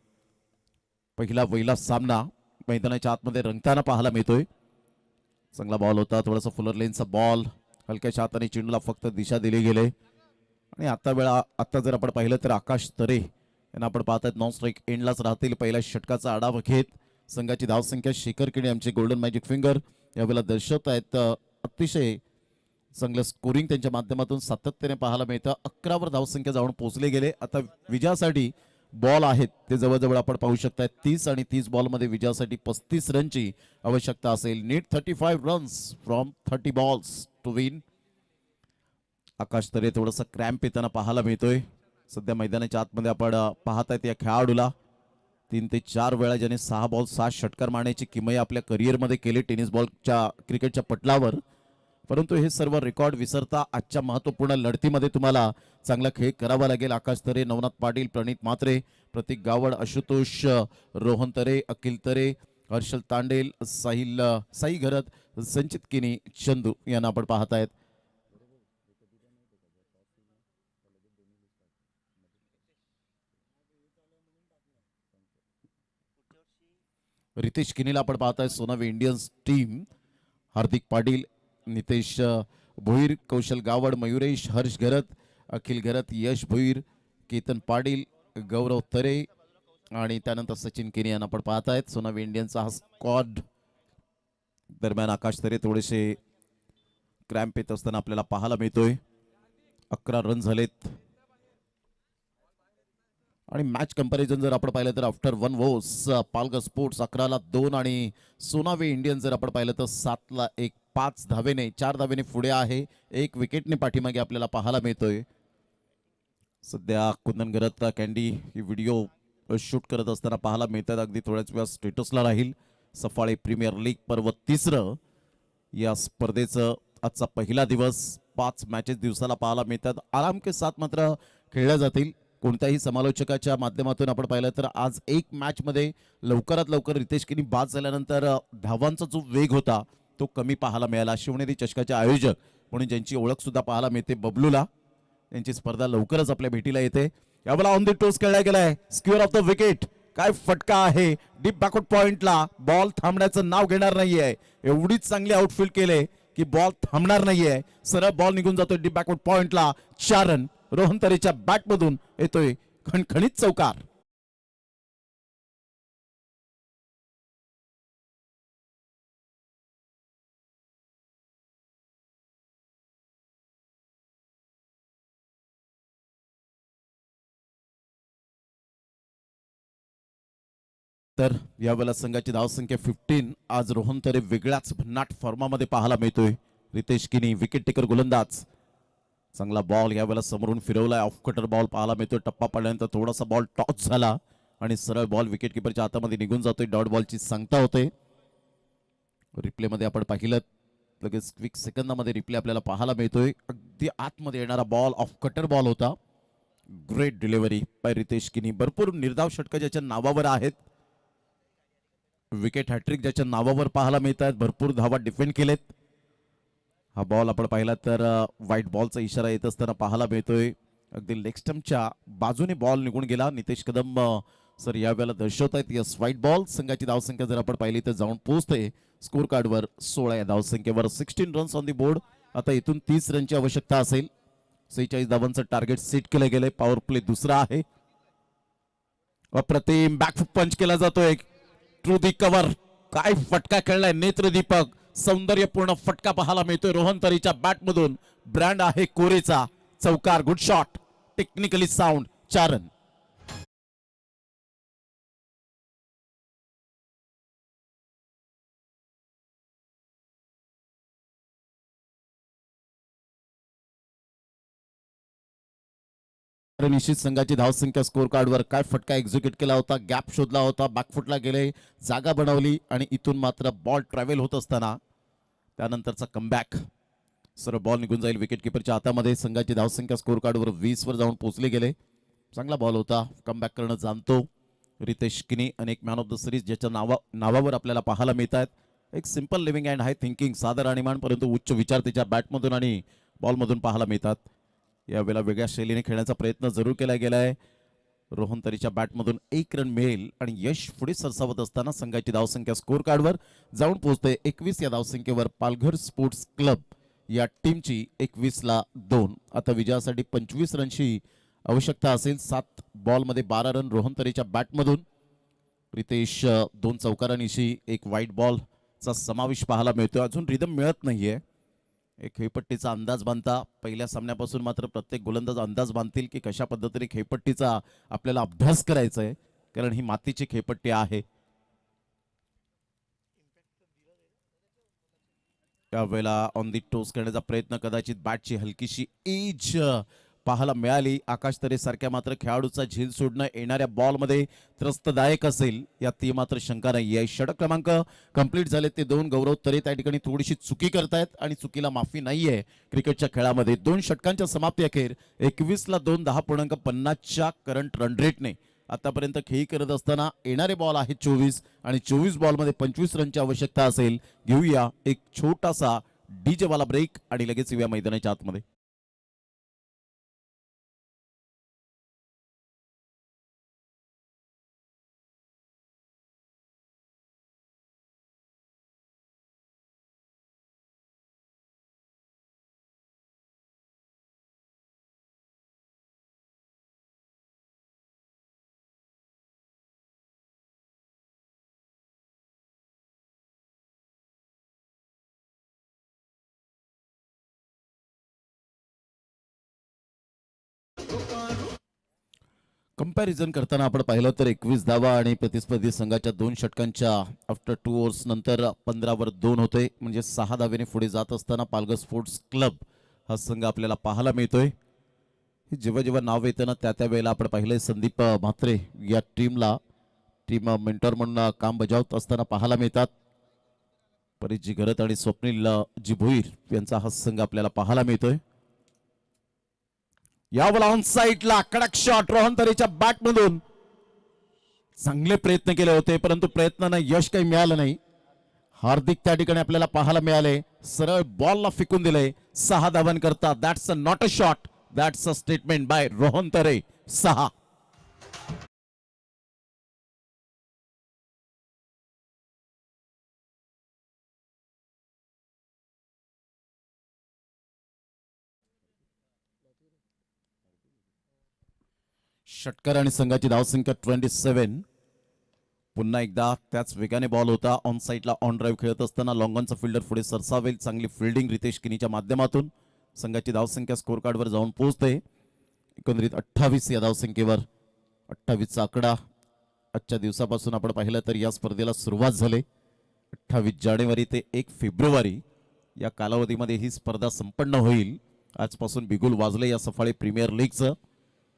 पहिला सामना मैदानाच्या आतमध्ये रंगताना पाहायला मिळतोय. चांगला बॉल होता, थोडासा फुलर लेनचा बॉल, हलक्याच्या हाताने चेंडूला फक्त दिशा दिली गेले. आणि आता जर आपण पाहिलं तर आकाश तरे यांना आपण पाहतात नॉन स्ट्राईक एंडलाच राहतील. पहिल्या षटकाचा आढावा घेत संघाची धावसंख्या शेखर किणी आमचे गोल्डन मॅजिक फिंगर यावेळेला दर्शवत आहेत. अतिशय चांगलं स्कोरिंग त्यांच्या माध्यमातून सातत्याने पाहायला मिळतं. 11वर धावसंख्या जाऊन पोहोचले गेले. आता विजयासाठी बॉल आहेत ते जवळजवळ आपण पाहू शकता 30 आणि 30 बॉलमध्ये विजयासाठी 35 रनची आवश्यकता असेल. Need 35 runs from 30 balls to win. Akash Tare थोडासा क्रॅम्प येताना पाहायला मिळतोय. सध्या मैदानाच्या आतमध्ये आपण पाहतायत या खेळाडूला 3 ते 4 वेळा ज्याने 6 बॉल 6 षटकार मारण्याची किमया आपल्या करिअरमध्ये केली टेनिस बॉलच्या क्रिकेटच्या पटलावर. परंतु हे सर्व रेकॉर्ड विसरता आजच्या महत्त्वपूर्ण लढतीमध्ये तुम्हाला चांगला खेळ करावा लागेल. आकाश तरे, नवनाथ पाटील, प्रणित म्हात्रे, प्रतीक गावड, आशुतोष, रोहन तरे, अखिल तरे, हर्षल तांडेल, साई घरत, संचित किनी, चंदू यांना आपण पाहतायत. रितेश किनीला आपण पाहताय. सोनावे इंडियन्स टीम हार्दिक पाटील, नितेश भोईर, कौशल गावड, मयुरेश, हर्ष घरत, अखिल घरत, यश भोईर, केतन पाटील, गौरव तरे आणि त्यानंतर सचिन किनी यांना आपण पाहतायत. सोनावे इंडियन्सचा हा स्क्वॉड. दरम्यान आकाश तरे थोडेसे क्रॅम्प येत असताना आपल्याला पाहायला मिळतोय. 11 रन झालेत आणि मॅच कंपॅरिझन जर आपण पाहिलं तर आफ्टर 1 वोस पालघर स्पोर्ट्स 11ला 2 आणि सोनावे इंडियन्स जर आपण पाहिलं तर 7ला 1, 5 धावेने 4 धावेने पुढे आहे. 1 विकेटने पाठीमागे आपल्याला पाहायला मिळतोय. सध्या कुंदन घरत कॅन्डी ही व्हिडिओ शूट करत असताना पाहायला मिळतात. अगदी थोड्याच वेळा स्टेटसला राहील. सफाळे प्रीमियर लीग पर्व 3 या स्पर्धेचं आजचा पहिला दिवस. 5 मॅचेस दिवसाला पाहायला मिळतात. आराम के साथ मात्र खेळल्या जातील. कोणत्याही समालोचकाच्या माध्यमातून आपण पाहिलं तर आज 1 मॅच मध्ये लवकरात लवकर रितेश किनी बाद झाल्यानंतर धावांचा जो वेग होता तो कमी पाहायला मिळाला. शिवनेरी चषकाचे आयोजक म्हणून ज्यांची ओळख सुद्धा पाहायला मिळते बबलूला. त्यांची स्पर्धा लवकरच आपल्या भेटीला येते. यावेळेला ऑन द टोस खेळला गेलाय. Square of the wicket. काय फटका आहे. डीप बॅकवर्ड पॉइंटला बॉल थांबण्याचं नाव घेणार नाहीये. एवढीच चांगली आउटफील्ड केले की बॉल थांबणार नाहीये. सरळ बॉल निघून जातोय डीप बॅकवर्ड पॉइंटला. 4 रन रोहन तरेच्या बॅटमधून येतोय खणखणीत चौकार. तर यावेळेला संघाची धावसंख्या 15. आज रोहन तरे वेगळ्याच भन्नाट फॉर्मामध्ये पाहायला मिळतोय. रितेश किनी विकेट टेकर गोलंदाज. चांगला बॉल यावेळेला समोरून फिरवलाय. ऑफ कटर बॉल पाहायला मिळतोय. टप्पा पडल्यानंतर थोडासा बॉल टॉच झाला आणि सरळ बॉल विकेट किपरच्या हातामध्ये निघून जातोय. डॉट बॉलची सांगता होते. रिप्ले मध्ये आपण पाहिलं लगेच क्विक सेकंदामध्ये रिप्ले आपल्याला पाहायला मिळतोय. अगदी आतमध्ये येणारा बॉल ऑफ कटर बॉल होता. ग्रेट डिलिव्हरी बाय रितेश किनी. भरपूर निर्धाव षटकं ज्याच्या नावावर आहेत. विकेट हॅट्रिक ज्याच्या नावावर पाहायला मिळत आहेत. भरपूर धावा डिफेंड केलेत. हा बॉल आपण पाहिला तर व्हाईट बॉलचा इशारा येत असताना पाहायला मिळतोय. अगदी लेग स्टंपच्या बाजूने बॉल निघून गेला. नितेश कदम सर यावेळेला दर्शवत आहेत यस व्हाईट बॉल. संघाची धावसंख्या जर आपण पाहिली तर जाऊन पोहोचते स्कोर कार्डवर 16 या धावसंख्येवर. 16 रन्स ऑन दी बोर्ड. आता इथून 30 रनची आवश्यकता असेल. 46 धावांचं टार्गेट सेट केलं गेलंय. पॉवर प्ले दुसरा आहे. अप्रतिम बॅकफुट पंच केला जातोय. Through the cover. काय फटका खेळलाय नेत्रदीपक. सौंदर्यपूर्ण फटका पाहायला मिळतोय रोहन तरीच्या बॅटमधून. ब्रँड आहे कोरेचा. चौकार. Good shot. Technically sound. 4 run. निश्चित संघाची धावसंख्या स्कोर कार्डवर. काय फटका एक्झिक्यूट केला होता. गॅप शोधला होता. बॅकफुटला गेले. जागा बनवली आणि इथून मात्र बॉल ट्रॅव्हल होत असताना त्यानंतरचा कमबॅक. सरळ बॉल निघून जाईल विकेट किपरच्या हातामध्ये. संघाची धावसंख्या स्कोर कार्डवर 20 वर जाऊन पोहोचले गेले. चांगला बॉल होता. कमबॅक करणं जाणतो रितेश किनी. अनेक मॅन ऑफ द सिरीज ज्याच्या नावावर आपल्याला पाहायला मिळत आहेत. एक simple living and high thinking. सादर आणीमान परंतु उच्च विचार त्याच्या बॅटमधून आणि बॉलमधून पाहायला मिळतात. यावेळेला वेगळ्या शैलीने खेळण्याचा प्रयत्न जरूर केला गेलाय. रोहन तरीच्या बॅटमधून 1 रन मिळेल आणि यश पुढे सरसावत असताना संघाची धावसंख्या स्कोर कार्डवर जाऊन पोहोचते 21 या धावसंख्येवर. पालघर स्पोर्ट्स क्लब या टीमची 21 ला 2. आता विजयासाठी 25 रनची आवश्यकता असेल. 7 बॉलमध्ये 12 रन रोहन तरीच्या बॅटमधून. रितेश 2 चौकारांनिशी 1 व्हाईट बॉलचा समावेश पाहायला मिळतोय. अजून रिदम मिळत नाहीये. एक खेळपट्टीचा अंदाज बांधता. पहिल्या सामन्यापासून मात्र प्रत्येक गोलंदाज अंदाज बांधतील की कशा पद्धतीने खेळपट्टीचा आपल्याला अभ्यास करायचा आहे. कारण ही मातीची खेळपट्टी आहे. त्यावेळेला ऑन दी टोस करण्याचा प्रयत्न. कदाचित बॅटची हलकीशी एज पाहायला मिळाली. आकाश तरे सारख्या मात्र खेळाडूचा झील सोडणं येणाऱ्या बॉलमध्ये त्रस्तदायक असेल यात ती मात्र शंका नाही आहे. षटक क्रमांक कंप्लीट झाले ते 2. गौरव तरे त्या ठिकाणी थोडीशी चुकी करतायत आणि चुकीला माफी नाहीये क्रिकेटच्या खेळामध्ये. 2 षटकांच्या समाप्ती अखेर 21 ला 2. 10.50च्या करंट रन रेटने आतापर्यंत खेळी करत असताना येणारे बॉल आहेत 24 आणि 24 बॉलमध्ये 25 रनची आवश्यकता असेल. घेऊया एक छोटासा डीजे वाला ब्रेक आणि लगेच येऊया मैदानाच्या आतमध्ये. कंपॅरिझन करताना आपण पाहिलं तर 21 धावा आणि प्रतिस्पर्धी संघाच्या 2 षटकांच्या आफ्टर 2 ओव्हर्स नंतर 15 वर 2 होते. म्हणजे 6 धावेने पुढे जात असताना पालघर स्पोर्ट्स क्लब हा संघ आपल्याला पाहायला मिळतोय. जेव्हा जेव्हा नाव येतं ना त्या वेळेला आपण पाहिलंय संदीप म्हात्रे या टीम मेंटॉर म्हणून काम बजावत असताना पाहायला मिळतात. परितजी घरत आणि स्वप्नील जी भोईर यांचा हा संघ आपल्याला पाहायला मिळतोय. यावेळेला ऑन साईडला कडक शॉट रोहन तरेच्या बॅटमधून. चांगले प्रयत्न केले होते परंतु प्रयत्नांना यश काही मिळालं नाही. हार्दिक त्या ठिकाणी आपल्याला पाहायला मिळाले. सरळ बॉलला फेकून दिले. 6 धावांकरता. That's a not a shot, that's a statement by Rohan Tare. 6. षटकर आणि संघाची धावसंख्या 27. पुन्हा एकदा त्याच वेगाने बॉल होता. ऑन साईडला ऑन ड्राईव्ह खेळत असताना लॉंगॉनचा फिल्डर पुढे सरसावेल. चांगली फिल्डिंग रितेश किनीच्या माध्यमातून. संघाची धावसंख्या स्कोर कार्डवर जाऊन पोहोचते. एकंदरीत 28 या धावसंख्येवर. 28चा आकडा आजच्या दिवसापासून आपण पाहिलं तर या स्पर्धेला सुरुवात झाली. 28 जानेवारी ते 1 फेब्रुवारी या कालावधीमध्ये ही स्पर्धा संपन्न होईल. आजपासून बिगुल वाजले या सफाळी प्रीमियर लीगचं.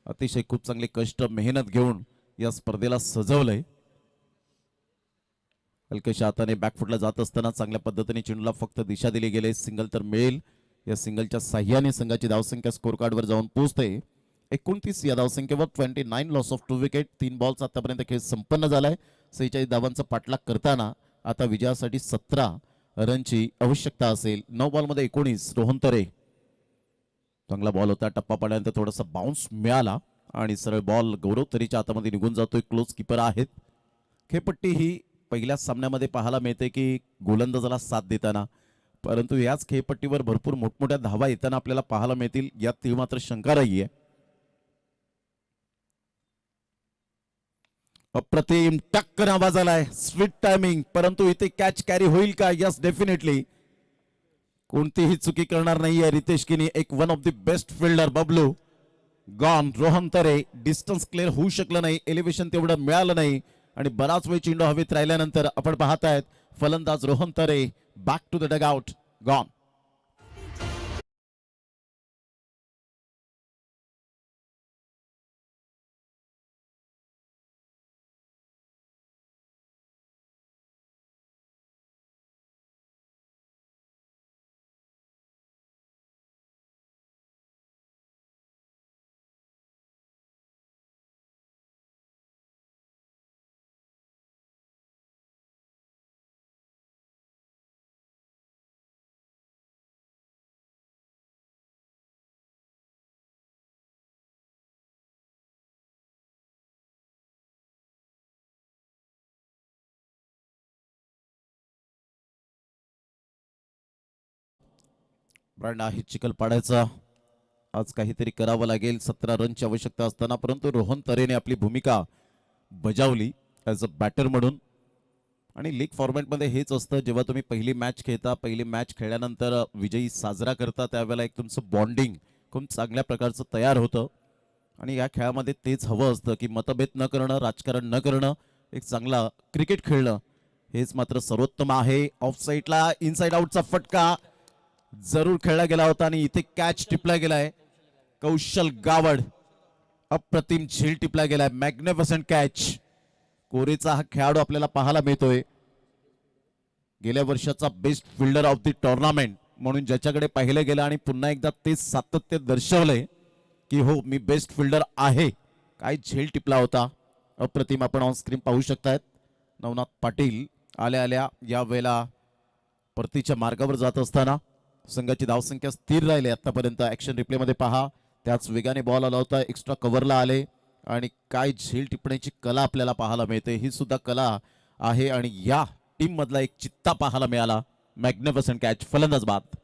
अतिशय खूप चांगले कष्ट मेहनत घेऊन या स्पर्धेला सजवलंय. हलक्याशा हाताने बॅकफुटला जात असताना चांगल्या पद्धतीने चेंडूला फक्त दिशा दिली गेले. सिंगल तर मिळेल. या सिंगलच्या साह्याने संघाची धावसंख्या स्कोर कार्डवर जाऊन पोहोचते. 29 या धावसंख्येवर 29 लॉस ऑफ 2 विकेट. 3 बॉल्स आतापर्यंत खेळ संपन्न झालाय. 46 धावांचा पाठलाग करताना आता विजयासाठी 17 रनची आवश्यकता असेल. 9 बॉलमध्ये 19. रोहन तरे. चांगला बॉल होता. टप्पा पडल्यानंतर थोडासा बाउन्स मिळाला आणि सरळ बॉल गौरव तरीच्या हातामध्ये निघून जातोय. क्लोज कीपर आहेत. खेळपट्टी ही पहिल्या सामन्यामध्ये पाहायला मिळते की गोलंदाजाला साथ देताना, परंतु याच खेळपट्टीवर भरपूर मोठमोठ्या धावा येताना आपल्याला पाहायला मिळतील. यात ती मात्र शंका नाहीये. अप्रतिम टक्कर आवाज आलाय. Sweet timing. परंतु इथे कॅच कॅरी होईल का? Yes, definitely. कोणतीही चुकी करणार नाहीये रितेश किनी. एक one of the best fielder Bablu. Gone. Rohan Tare. Distance clear होऊ शकलं नाही. एलिव्हेशन तेवढं मिळालं नाही आणि बराच वेळ चेंडू हवेत राहिल्यानंतर आपण पाहतायत फलंदाज Rohan Tare back to the dugout. Gone. ब्रँड आहे चिखल पाडायचा. आज काहीतरी करावं लागेल. 17 रनची आवश्यकता असताना परंतु रोहन तरेने आपली भूमिका बजावली ॲज अ बॅटर म्हणून. आणि लीग फॉर्मॅटमध्ये हेच असतं, जेव्हा तुम्ही पहिली मॅच खेळता, पहिली मॅच खेळल्यानंतर विजयी साजरा करता, त्यावेळेला एक तुमचं बॉन्डिंग खूप चांगल्या प्रकारचं तयार होतं. आणि या खेळामध्ये तेच हवं असतं की मतभेद न करणं, राजकारण न करणं, एक चांगला क्रिकेट खेळणं हेच मात्र सर्वोत्तम आहे. ऑफ साईडला इनसाइड आउटचा फटका जरूर खेळला गेला होता आणि इथे कॅच टिपला गेलाय. कौशल गावड. अप्रतिम झेल टिपला गेलाय. Magnificent catch. कोरेचा हा खेळाडू आपल्याला पाहायला मिळतोय. गेल्या वर्षाचा best fielder of the tournament म्हणून ज्याच्याकडे पाहिलं गेलं आणि पुन्हा एकदा तेच सातत्य दर्शवलंय की हो, मी बेस्ट फिल्डर आहे. काय झेल टिपला होता. अप्रतिम. आपण ऑन स्क्रीन पाहू शकतायत. नवनाथ पाटील आल्या आल्या या वेळेला परतीच्या मार्गावर जात असताना संघाची धावसंख्या स्थिर राहिली आतापर्यंत. ऍक्शन रिप्लेमध्ये पहा. त्याच वेगाने बॉल आला होता. एक्स्ट्रा कव्हरला आले आणि काय झेल टिपण्याची कला आपल्याला पाहायला मिळते. ही सुद्धा कला आहे आणि या टीम मधला एक चित्ता पाहायला मिळाला. Magnificent catch. फलंदाज बाद.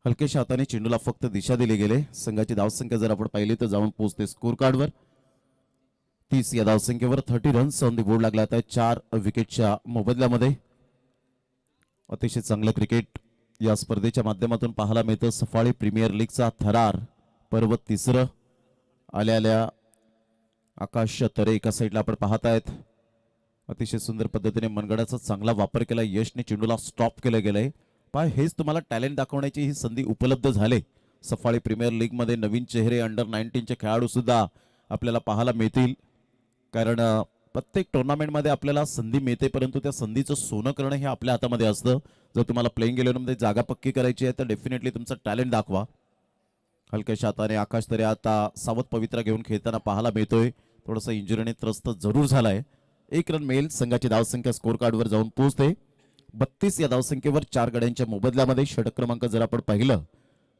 हलकेशा हाताने चेंडूला फक्त दिशा दिली गेले. संघाची धावसंख्या जर आपण पाहिली तर जाऊन पोहोचते स्कोर कार्डवर 30 या धावसंख्येवर 30 रन्स ऑन द बोर्ड लागला आहे 4 विकेटच्या मोबदल्यामध्ये. अतिशय चांगलं क्रिकेट या स्पर्धेच्या माध्यमातून पाहायला मिळतं. सफाळी प्रीमियर लीगचा थरार पर्व तिसरं आल्या आकाश तरे एका साईडला आपण पाहत आहेत. अतिशय सुंदर पद्धतीने मनगडाचा चांगला वापर केला. यशने चेंडूला स्टॉप केलं गेलंय. पण हेच तुम्हाला टॅलेंट दाखवण्याची ही संधी उपलब्ध झाले. सफाळी प्रीमियर लीग मध्ये नवीन चेहरे अंडर 19चे खेळाडू सुद्धा आपल्याला पाहायला मिळतील. कारण प्रत्येक टुर्नामेंटमध्ये आपल्याला संधी मिळते, परंतु त्या संधीचं सोनं करणं हे आपल्या हातामध्ये असतं. जर तुम्हाला प्लेइंग इलेव्हनमध्ये जागा पक्की करायची आहे तर डेफिनेटली तुमचं टॅलेंट दाखवा. हलक्याशा हाताने आकाश तरे आता सावध पवित्रा घेऊन खेळताना पाहायला मिळतोय. थोडंसं इंजुरीने त्रस्त जरूर झालाय. 1 रन मिळेल. संघाची धावसंख्या स्कोर कार्डवर जाऊन पोहोचते 32 या धावसंख्येवर 4 गड्यांच्या मोबदल्यामध्ये. षटक क्रमांक जर आपण पाहिलं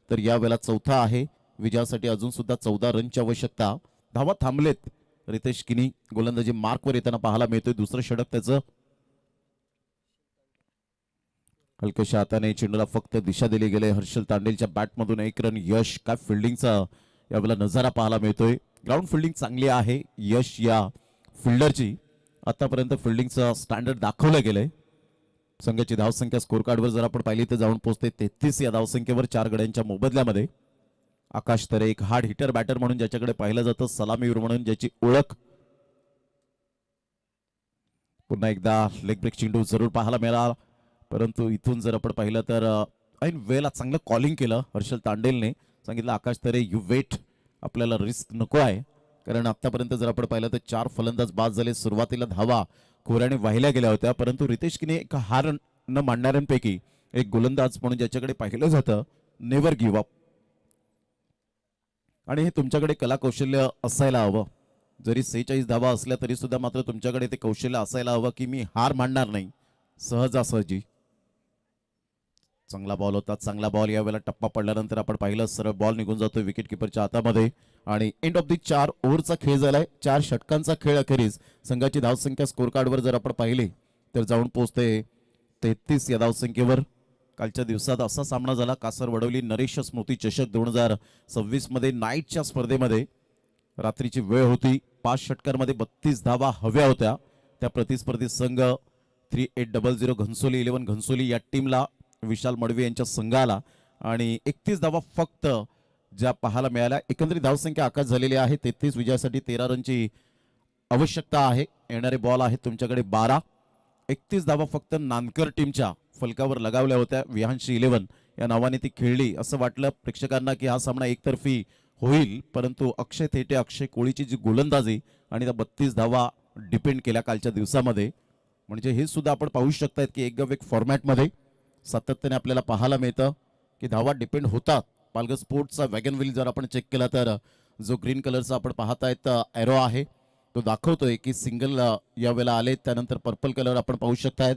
तर यावेळेला चौथा आहे. विजयासाठी अजून सुद्धा 14 रनची आवश्यकता. धावा थांबलेत. रितेश किनी गोलंदाजी मार्कवर येताना पाहायला मिळतोय. दुसरं षटक त्याचं. हलक्याशा हाताने चेंडूला फक्त दिशा दिली गेले. हर्षल तांडेलच्या बॅटमधून 1 रन. यश काय फिल्डिंगचा यावेळेला नजारा पाहायला मिळतोय. ग्राउंड फिल्डिंग चांगली आहे यश या फिल्डरची. आतापर्यंत फिल्डिंगचं स्टँडर्ड दाखवलं गेलंय. संघाची धावसंख्या स्कोर कार्डवर जर आपण पाहिली तर जाऊन पोहोचते 33 या धावसंख्येवर 4 गड्यांच्या मोबदल्यामध्ये. आकाश तरे एक हार्ड हिटर बॅटर म्हणून ज्याच्याकडे पाहिलं जातं, सलामीवीर म्हणून ज्याची ओळख. पुन्हा एकदा लेग ब्रेक चेंडू जरूर पाहायला मिळाला, परंतु इथून जर आपण पाहिलं तर ऐन वेळेला चांगलं कॉलिंग केलं हर्षल तांडेलने. सांगितलं आकाश तरे यू वेट, आपल्याला रिस्क नको आहे. कारण आतापर्यंत जर आपण पाहिलं तर 4 फलंदाज बाद झाले. सुरुवातीला धावा खोऱ्याने वाहिल्या गेल्या होत्या, परंतु रितेश किने एक हार न मानणाऱ्यांपैकी एक गोलंदाज म्हणून ज्याच्याकडे पाहिलं जातं नेव्हर गिव्ह अप. आणि हे तुमच्याकडे कला कौशल्य असायला हवं. जरी 46 धावा असल्या तरी सुद्धा मात्र तुमच्याकडे ते कौशल्य असायला हवं की मी हार मानणार नाही सहजासहजी. चांगला बॉल होता. चांगला बॉल. यावेळेला टप्पा पडल्यानंतर आपण पाहिलं सरळ बॉल निघून जातोय विकेट किपरच्या हातामध्ये. आणि एंड ऑफ दी 4 ओव्हरचा खेळ झालाय. 4 षटकांचा खेळ अखेरीस. संघाची धावसंख्या स्कोर कार्डवर जर आपण पाहिली तर जाऊन पोहोचते 33 या धावसंख्येवर. कालच्या दिवसात असा सामना झाला कासर वडवली नरेश स्मृती चषक 2026 मध्ये नाईटच्या स्पर्धेमध्ये. रात्रीची वेळ होती. 5 षटकांमध्ये 32 धावा हव्या होत्या. त्या प्रतिस्पर्धी संघ 3800 घनसोली 11 घनसोली या टीमला विशाल मडवी यांच्या संघाला आणि 31 धावा फक्त ज्या पाहायला मिळाल्या. एकंदरीत धावसंख्या आकाश झालेली आहे 33. विजयासाठी 13 रनची आवश्यकता आहे. येणारे बॉल आहेत तुमच्याकडे 12. 31 धावा फक्त नानकर टीमच्या फलकावर लगावल्या होत्या. विहांशी 11 या नावाने ती खेळली. असं वाटलं प्रेक्षकांना की हा सामना एकतर्फी होईल, परंतु अक्षय थेटे अक्षय कोळीची जी गोलंदाजी आणि त्या 32 धावा डिपेंड केल्या कालच्या दिवसामध्ये. म्हणजे हे सुद्धा आपण पाहू शकतात की एक फॉर्मॅटमध्ये सातत्याने आपल्याला पाहायला मिळतं की धावा डिपेंड होतात. पालघर स्पोर्ट्सचा वॅगन व्हील जर आपण चेक केला तर जो ग्रीन कलरचा आपण पाहतायत एरो आहे तो दाखवतोय की सिंगल यावेळेला आले. त्यानंतर पर्पल कलर आपण पाहू शकतायत.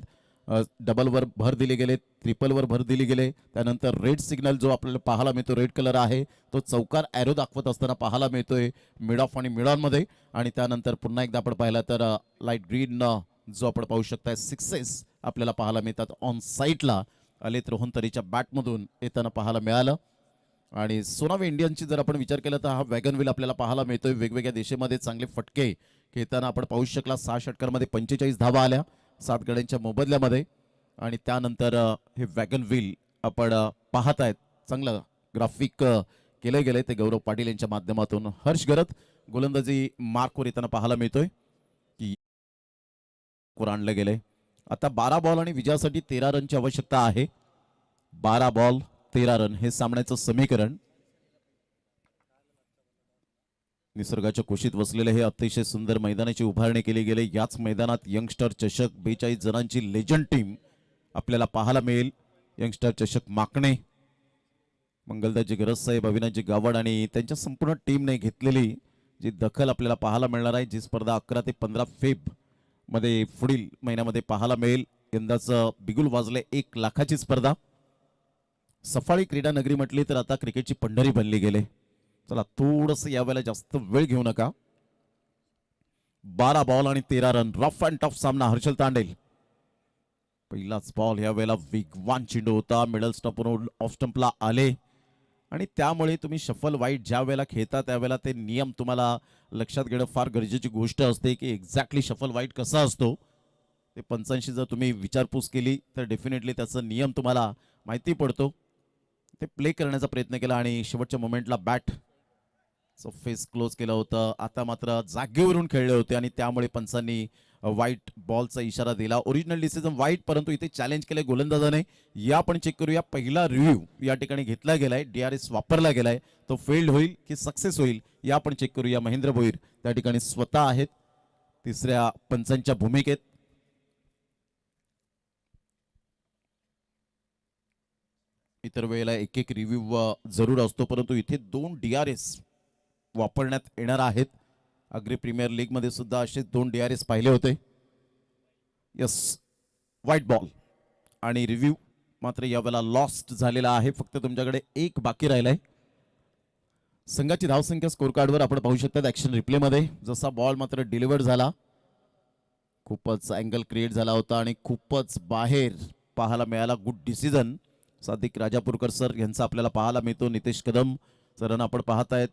डबलवर भर दिले गेले, ट्रिपलवर भर दिली गेले. त्यानंतर रेड सिग्नल जो आपल्याला पाहायला मिळतो रेड कलर आहे तो चौकार एरो दाखवत असताना पाहायला मिळतोय मिड ऑफ आणि मिड ऑन मध्ये. आणि त्यानंतर पुन्हा एकदा आपण पाहिलं तर लाईट ग्रीन जो आपण पाहू शकताय सिक्सेस आपल्याला पाहायला मिळतात ऑन साईडला अलित रोहनतरीच्या बॅटमधून येताना पाहायला मिळालं. आणि सोनावे इंडियनची जर आपण विचार केला तर हा वॅगन व्हील आपल्याला पाहायला मिळतोय. वेगवेगळ्या देशामध्ये चांगले फटके खेळताना आपण पाहू शकला. 6 षटकांमध्ये 45 धावा आल्या 7 गड्यांच्या मोबदल्यामध्ये. आणि त्यानंतर हे वॅगन व्हील आपण पाहत आहेत. चांगलं ग्राफिक केलं गेलंय ते गौरव पाटील यांच्या माध्यमातून. हर्ष गरत गोलंदाजी मार्कवर येताना पाहायला मिळतोय की आणलं गेलंय. आता 12 बॉल आणि विजयासाठी 13 रनची आवश्यकता आहे. 12 बॉल 13 रन हे सामन्याचं समीकरण. निसर्गाच्या कुशीत वसलेले हे अतिशय सुंदर मैदानाची उभारणी केली गेली. याच मैदानात यंगस्टर चषक 42 जणांची लेजंड टीम आपल्याला पाहायला मिळेल. यंगस्टर चषक माकणे मंगलदाजी गरज साहेब अविनाशजी गावड आणि त्यांच्या संपूर्ण टीमने घेतलेली जी दखल आपल्याला पाहायला मिळणार आहे. जी स्पर्धा 11 ते 15 फेब मध्ये पुढील महिन्यामध्ये पाहायला मिळेल. यंदाचं बिगुल वाजले 1 लाखाची स्पर्धा. सफाळी क्रीडा नगरी म्हटली तर आता क्रिकेटची पंढरी बनली गेले. चला थोडंसं यावेळेला जास्त वेळ घेऊ नका. 12 बॉल आणि 13 रन. रफ अँड टफ सामना. हर्षल तांडेल पहिलाच बॉल या वेळेला वेगवान चेंडू होता, मिडल स्टंपवरून ऑफ स्टंपला आले आणि त्यामुळे तुम्ही शफल वाईट ज्या वेळेला खेळता त्यावेळेला ते नियम तुम्हाला लक्षात घेणं फार गरजेची गोष्ट असते की एक्झॅक्टली शफल वाईट कसा असतो ते पंचांशी जर तुम्ही विचारपूस केली तर डेफिनेटली त्याचा नियम तुम्हाला माहिती पडतो. ते प्ले करण्याचा प्रयत्न केला आणि शेवटच्या मोमेंटला बॅट फेस क्लोज केलं होतं. आता मात्र जागेवरून खेळले होते आणि त्यामुळे पंचांनी वाईट बॉलचा इशारा दिला. ओरिजिनल डिसिजन वाईट, परंतु इथे चॅलेंज केले गोलंदाजाने. या आपण चेक करूया, पहिला रिव्ह्यू या ठिकाणी घेतला गेलाय, DRS वापरला गेलाय, तो फेल्ड होईल की सक्सेस होईल या आपण चेक करूया. महेंद्र भोईर त्या ठिकाणी स्वतः आहेत तिसऱ्या पंचांच्या भूमिकेत. इतर वेळेला एक एक रिव्ह्यू जरूर असतो, परंतु इथे 2 DRS वापरण्यात येणार आहेत. अग्री प्रीमियर लीग मध्ये सुद्धा असे 2 DRS पाहिले होते. यस, व्हाईट बॉल आणि रिव्ह्यू मात्र यावेळेला लॉस्ट झालेला आहे. फक्त तुमच्याकडे एक बाकी राहिलाय. संघाची धावसंख्या स्कोर कार्डवर आपण पाहू शकता ऍक्शन रिप्ले मध्ये. जसा बॉल मात्र डिलिव्हर झाला, खूपच अँगल क्रिएट झाला होता आणि खूपच बाहेर पाहायला मिळाला. Good decision Sadiq Rajapurkar sir यांचा आपल्याला पाहायला मिळतो. नितेश कदम सरांना आपण पाहतायत.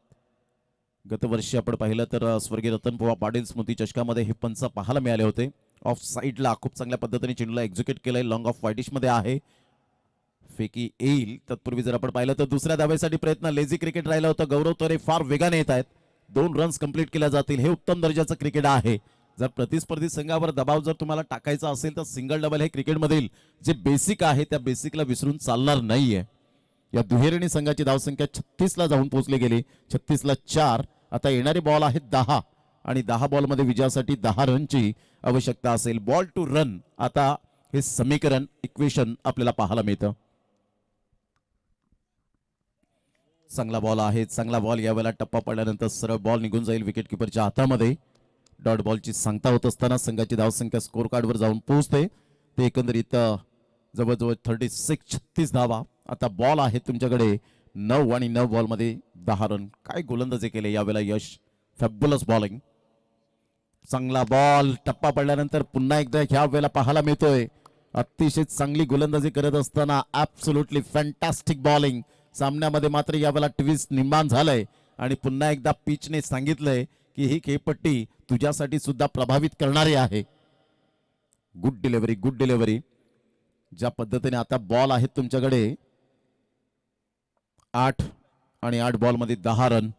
गतवर्षी आपण पाहिलं तर स्वर्गीय रतन पोवा पाटील स्मृती चषकामध्ये हे पंच पाहायला मिळाले होते. ऑफ साईडला खूप चांगल्या पद्धतीने चेंडूला एक्झिक्यूट केलंय. लॉंग ऑफ वाईटिश मध्ये आहे, फेकी येईल. तत्पूर्वी जर आपण पाहिलं तर दुसऱ्या धावेसाठी प्रयत्न, लेझी क्रिकेट राहिलं होतं. गौरव तरे फार वेगाने येत आहेत. 2 रन्स कंप्लीट केल्या जातील. हे उत्तम दर्जाचं क्रिकेट आहे. जर प्रतिस्पर्धी संघावर दबाव जर तुम्हाला टाकायचा असेल तर सिंगल डबल हे क्रिकेटमधील जे बेसिक आहे त्या बेसिकला विसरून चालणार नाहीये. या दुहेरीने संघाची धावसंख्या 36ला जाऊन पोहोचली गेली. 36ला 4. आता येणारे बॉल आहेत 10 आणि 10 बॉलमध्ये विजयासाठी 10 रनची आवश्यकता असेल. बॉल टू रन आता हे समीकरण इक्वेशन आपल्याला पाहायला मिळतं. चांगला बॉल आहे, चांगला बॉल. यावेळेला टप्पा पडल्यानंतर सरळ बॉल निघून जाईल विकेट किपरच्या हातामध्ये. डॉट बॉलची सांगता होत असताना संघाची धावसंख्या स्कोर कार्डवर जाऊन पोहोचते. ते एकंदरीत जवळजवळ 36 धावा. आता बॉल आहे तुमच्याकडे 9 आणि 9 बॉलमध्ये 10 रन. काय गोलंदाजी केले यावेळेला यश, फॅब्युलस बॉलिंग. चांगला बॉल टप्पा पडल्यानंतर पुन्हा एकदा ह्या वेळेला पाहायला मिळतोय. अतिशय चांगली गोलंदाजी करत असताना ॲब्सोल्युटली फॅन्टॅस्टिक बॉलिंग. सामन्यामध्ये मात्र यावेळेला ट्विस्ट निर्माण झालंय आणि पुन्हा एकदा पिचने सांगितलंय की ही खेळपट्टी तुझ्यासाठी सुद्धा प्रभावित करणारी आहे. Good delivery, good delivery. ज्या पद्धतीने आता बॉल आहेत तुमच्याकडे 8 आणि 8 बॉलमध्ये 10 रन.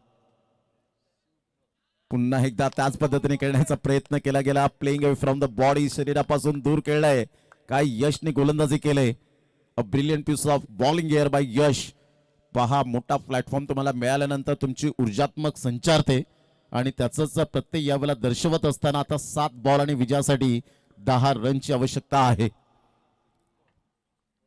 पुन्हा एकदा त्याच पद्धतीने खेळण्याचा प्रयत्न केला गेला. Playing away from the body, शरीरापासून दूर खेळलाय. काय यशने गोलंदाजी केले. A brilliant piece of bowling there by Yash. पहा, मोठा प्लॅटफॉर्म तुम्हाला मिळाल्यानंतर तुमची ऊर्जात्मक संचारते आणि त्याच प्रत्यय यावेळेला दर्शवत असताना आता 7 बॉल आणि विजयासाठी 10 रनची आवश्यकता आहे.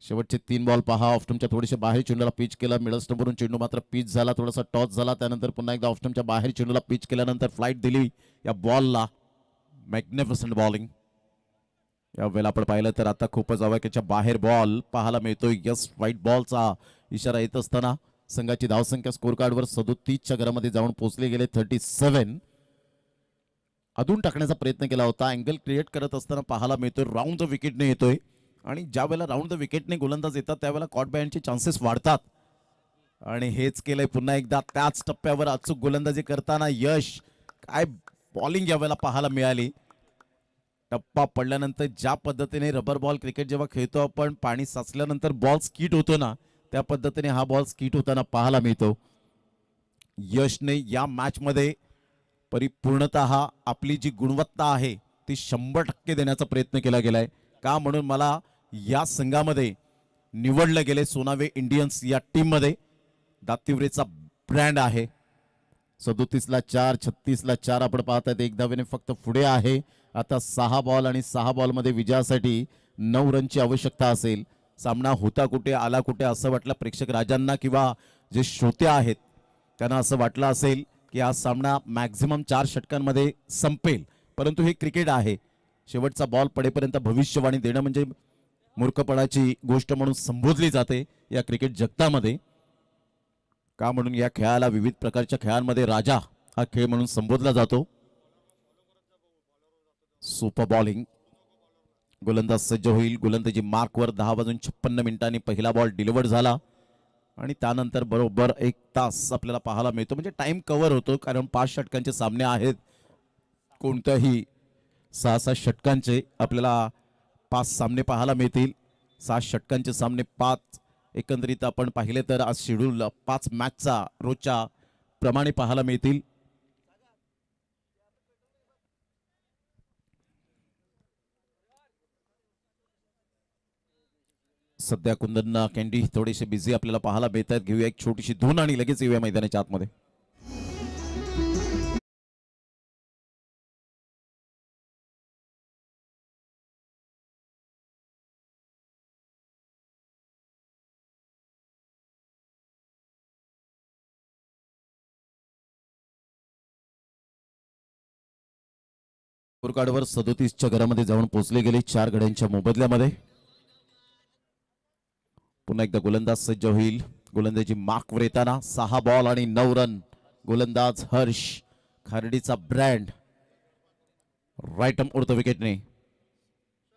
शेवटचे 3 बॉल पहा. ऑफस्टमच्या थोडेसे बाहेर चेंडूला पिच केला. मिडल स्टंपवरून चेंडू मात्र पिच झाला, थोडासा टॉस झाला. त्यानंतर पुन्हा एकदा ऑफस्टमच्या बाहेर चेंडूला पिच केल्यानंतर फ्लाईट दिली या बॉलला. Magnificent bowling. यावेळेला आपण पाहिलं तर आता खूपच अवाक्याच्या बाहेर बॉल पाहायला मिळतोय. यस, व्हाईट बॉलचा इशारा येत असताना संघाची धावसंख्या स्कोर कार्डवर 37च्या घरामध्ये जाऊन पोहोचले गेले. 37 अधून टाकण्याचा प्रयत्न केला होता. अँगल क्रिएट करत असताना पाहायला मिळतोय राऊंड द विकेटने येतोय आणि ज्या वेळेला राऊंड द विकेटने गोलंदाज येतात त्यावेळेला कॉट बायचे चान्सेस वाढतात आणि हेच केलंय पुन्हा एकदा. त्याच टप्प्यावर अचूक गोलंदाजी करताना यश. काय बॉलिंग यावेळेला पाहायला मिळाली. टप्पा पडल्यानंतर ज्या पद्धतीने रबर बॉल क्रिकेट जेव्हा खेळतो आपण, पाणी साचल्यानंतर बॉल स्कीट होतो ना, त्या पद्धतीने हा बॉल स्कीट होताना पाहायला मिळतो. यशने या मॅच मध्ये परिपूर्णतः आपली जी गुणवत्ता आहे ती 100% देण्याचा प्रयत्न केला गेलाय. का म्हणून मला या संघामध्ये निवडलं गेले. सोनावे इंडियन्स या टीम मध्ये दातिवरेचा ब्रँड आहे. 37ला 4, 36ला 4 आपण पाहतायत. 1 धावेने फक्त पुढे आहे. आता 6 बॉल आणि 6 बॉलमध्ये विजयासाठी 9 रनची आवश्यकता असेल. सामना होता कुठे आला कुठे असं वाटलं प्रेक्षक राजांना किंवा जे श्रोते आहेत त्यांना असं वाटलं असेल की हा सामना मॅक्झिमम 4 षटकांमध्ये संपेल, परंतु हे क्रिकेट आहे. शेवटचा बॉल पडेपर्यंत भविष्यवाणी देणं म्हणजे मूर्खपणाची गोष्ट म्हणून संबोधली जाते या क्रिकेट जगतामध्ये. का म्हणून या खेळाला विविध प्रकारच्या खेळांमध्ये राजा हा खेळ म्हणून संबोधला जातो. Super bowling. गोलंदाज सज्ज होईल. गोलंदाजी मार्कवर 10 वाजून 56 मिनिटांनी पहिला बॉल डिलिव्हर्ड झाला आणि त्यानंतर बरोबर 1 तास आपल्याला पाहायला मिळतो. म्हणजे टाइम कव्हर होतो, कारण 5 षटकांचे सामने आहेत. कोणत्याही 6-6 षटकांचे आपल्याला 5 सामने पाहायला मिळतील. 6 षटकांचे सामने 5 एकंदरीत आपण पाहिले तर आज शेड्यूल 5 मॅचचा रोजच्या प्रमाणे पाहायला मिळतील. सध्या कुंदन कॅन्डी थोडेसे बिझी आपल्याला पाहायला मिळत आहेत. घेऊया एक छोटीशी धून आणि लगेच येऊया मैदानाच्या आतमध्ये. स्कोरकार्डवर 37च्या घरामध्ये जाऊन पोहोचले गेले 4 गड्यांच्या मोबदल्यामध्ये. पुन्हा एकदा गोलंदाज सज्ज होईल. गोलंदाजी मार्कवर येताना 6 बॉल आणि 9 रन. गोलंदाज हर्ष, खार्डीचा ब्रँड, राईट उडतो विकेटने.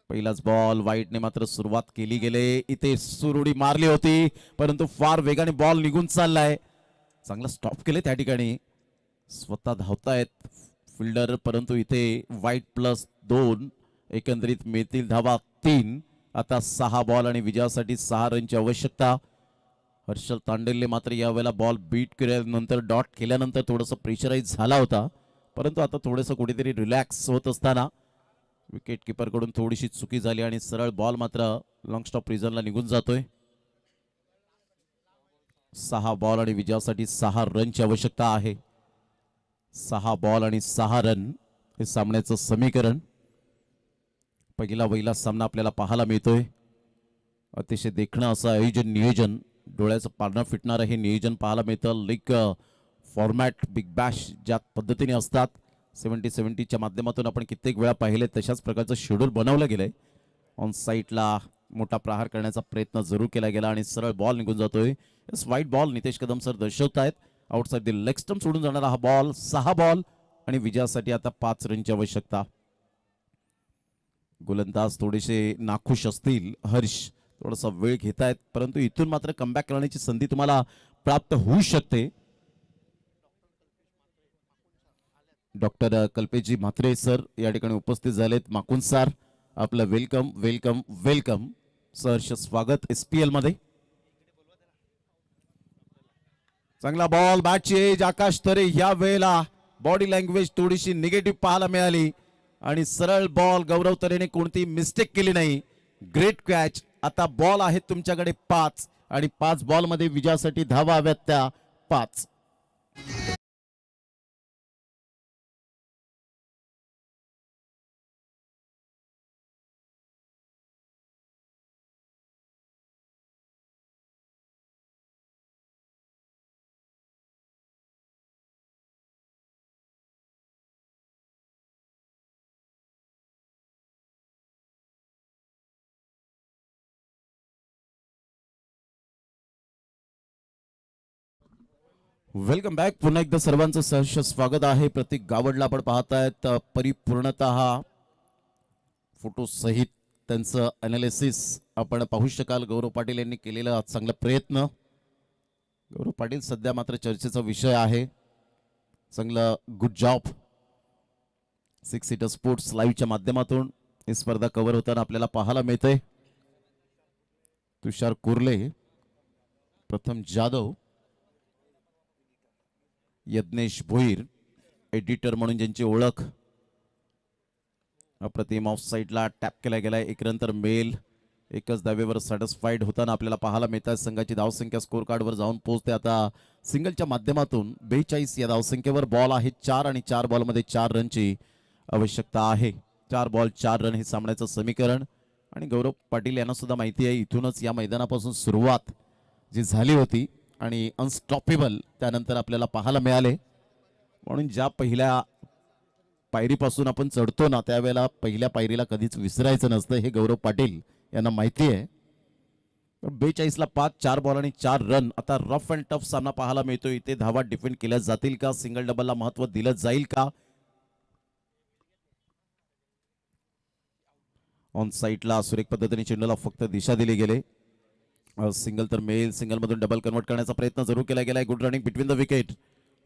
पहिलाच बॉल वाईटने मात्र सुरुवात केली गेले. इथे सुरुडी मारली होती, परंतु फार वेगाने बॉल निघून चाललाय. चांगला स्टॉप केले त्या ठिकाणी, स्वतः धावतायत फिल्डर, परंतु इथे वाईट +2 एकंदरीत मिळतील धावा 3. आता 6 बॉल आणि विजयासाठी 6 रनची आवश्यकता. हर्षल तांडेलने मात्र यावेळेला बॉल बीट केल्यानंतर डॉट केल्यानंतर थोडंसं प्रेशराईज झाला होता, परंतु आता थोडंसं कुठेतरी रिलॅक्स होत असताना विकेट किपरकडून थोडीशी चुकी झाली आणि सरळ बॉल मात्र लॉंग स्टॉप रिझनला निघून जातोय. 6 बॉल आणि विजयासाठी 6 रनची आवश्यकता आहे. 6 बॉल आणि 6 रन हे सामन्याचं समीकरण. पहिला सामना आपल्याला पाहायला मिळतोय. अतिशय देखणं असं आयोजन, नियोजन, डोळ्याचं पारणं फिटणारं हे नियोजन पाहायला मिळतं. लीग फॉर्मॅट, बिग बॅश ज्या पद्धतीने असतात 70-70च्या माध्यमातून आपण कित्येक वेळा पाहिले तशाच प्रकारचं शेड्यूल बनवलं गेलंय. ऑन साईटला मोठा प्रहार करण्याचा प्रयत्न जरूर केला गेला आणि सरळ बॉल निघून जातोय. वाईट बॉल नितेश कदम सर दर्शवतायत. आउटसाइड द लेग स्टंप सोडून जाणारा हा बॉल. 6 बॉल आणि विजयासाठी आता 5 रनची आवश्यकता. गोलंदाज थोडेसे नाखुश असतील. हर्ष थोडासा वेळ घेत आहेत, परंतु इथून मात्र कमबॅक करण्याची संधी तुम्हाला प्राप्त होऊ शकते. डॉक्टर कल्पेशजी म्हात्रे सर या ठिकाणी उपस्थित झालेत. माकुन सर, आपलं वेलकम वेलकम वेलकम. सहर्ष स्वागत SPL मध्ये. चांगला बॉल, बॅटची एज. आकाश तरे या वेळेला बॉडी लँग्वेज थोडीशी निगेटिव्ह पाहायला मिळाली आणि सरळ बॉल. गौरव तरेने कोणती मिस्टेक केली नाही. Great catch. आता बॉल आहेत तुमच्याकडे 5 आणि 5 बॉल मध्ये विजयासाठी धावा हव्यात त्या 5. Welcome back. पुन्हा एकदा सर्वांचं सहर्ष स्वागत आहे. प्रतीक गावडला आपण पाहतायत. परिपूर्णतः फोटो सहित त्यांचं अनालिसिस आपण पाहू शकाल. गौरव पाटील यांनी केलेला चांगला प्रयत्न. गौरव पाटील सध्या मात्र चर्चेचा विषय आहे. चांगलं गुड जॉब. 6 सीटर स्पोर्ट्स लाईव्हच्या माध्यमातून ही स्पर्धा कव्हर होताना आपल्याला पाहायला मिळते. तुषार कुर्ले, प्रथम जाधव, यज्ञेश भोईर एडिटर म्हणून ज्यांची ओळख. अप्रतिम ऑफ साईडला टॅप केला गेलाय. एक रन तर मेल. एकच धावेवर सॅटिस्फाईड होताना आपल्याला पाहायला मिळतात. संघाची धावसंख्या स्कोर कार्डवर जाऊन पोहोचते आता सिंगलच्या माध्यमातून 42 या धावसंख्येवर. बॉल आहे 4 आणि 4 बॉलमध्ये 4 रनची आवश्यकता आहे. 4 बॉल 4 रन हे सामन्याचं समीकरण. आणि गौरव पाटील यांना सुद्धा माहिती आहे इथूनच या मैदानापासून सुरुवात जी झाली होती आणि अनस्टॉपेबल त्यानंतर आपल्याला पाहायला मिळाले. म्हणून ज्या पहिल्या पायरीपासून आपण चढतो ना त्यावेळेला पहिल्या पायरीला कधीच विसरायचं नसतं हे गौरव पाटील यांना माहिती आहे. 42ला 5, 4 बॉल आणि 4 रन. आता रफ अँड टफ सामना पाहायला मिळतो. इथे धावा डिफेंड केल्या जातील का? सिंगल डबलला महत्व दिलं जाईल का? ऑन साईडला सुरेख पद्धतीने चेंडूला फक्त दिशा दिली गेले. सिंगल तर मेल सिंगल मधून डबल कन्वर्ट करण्याचा प्रयत्न जरूर केला गेलाय. Good running between the wicket.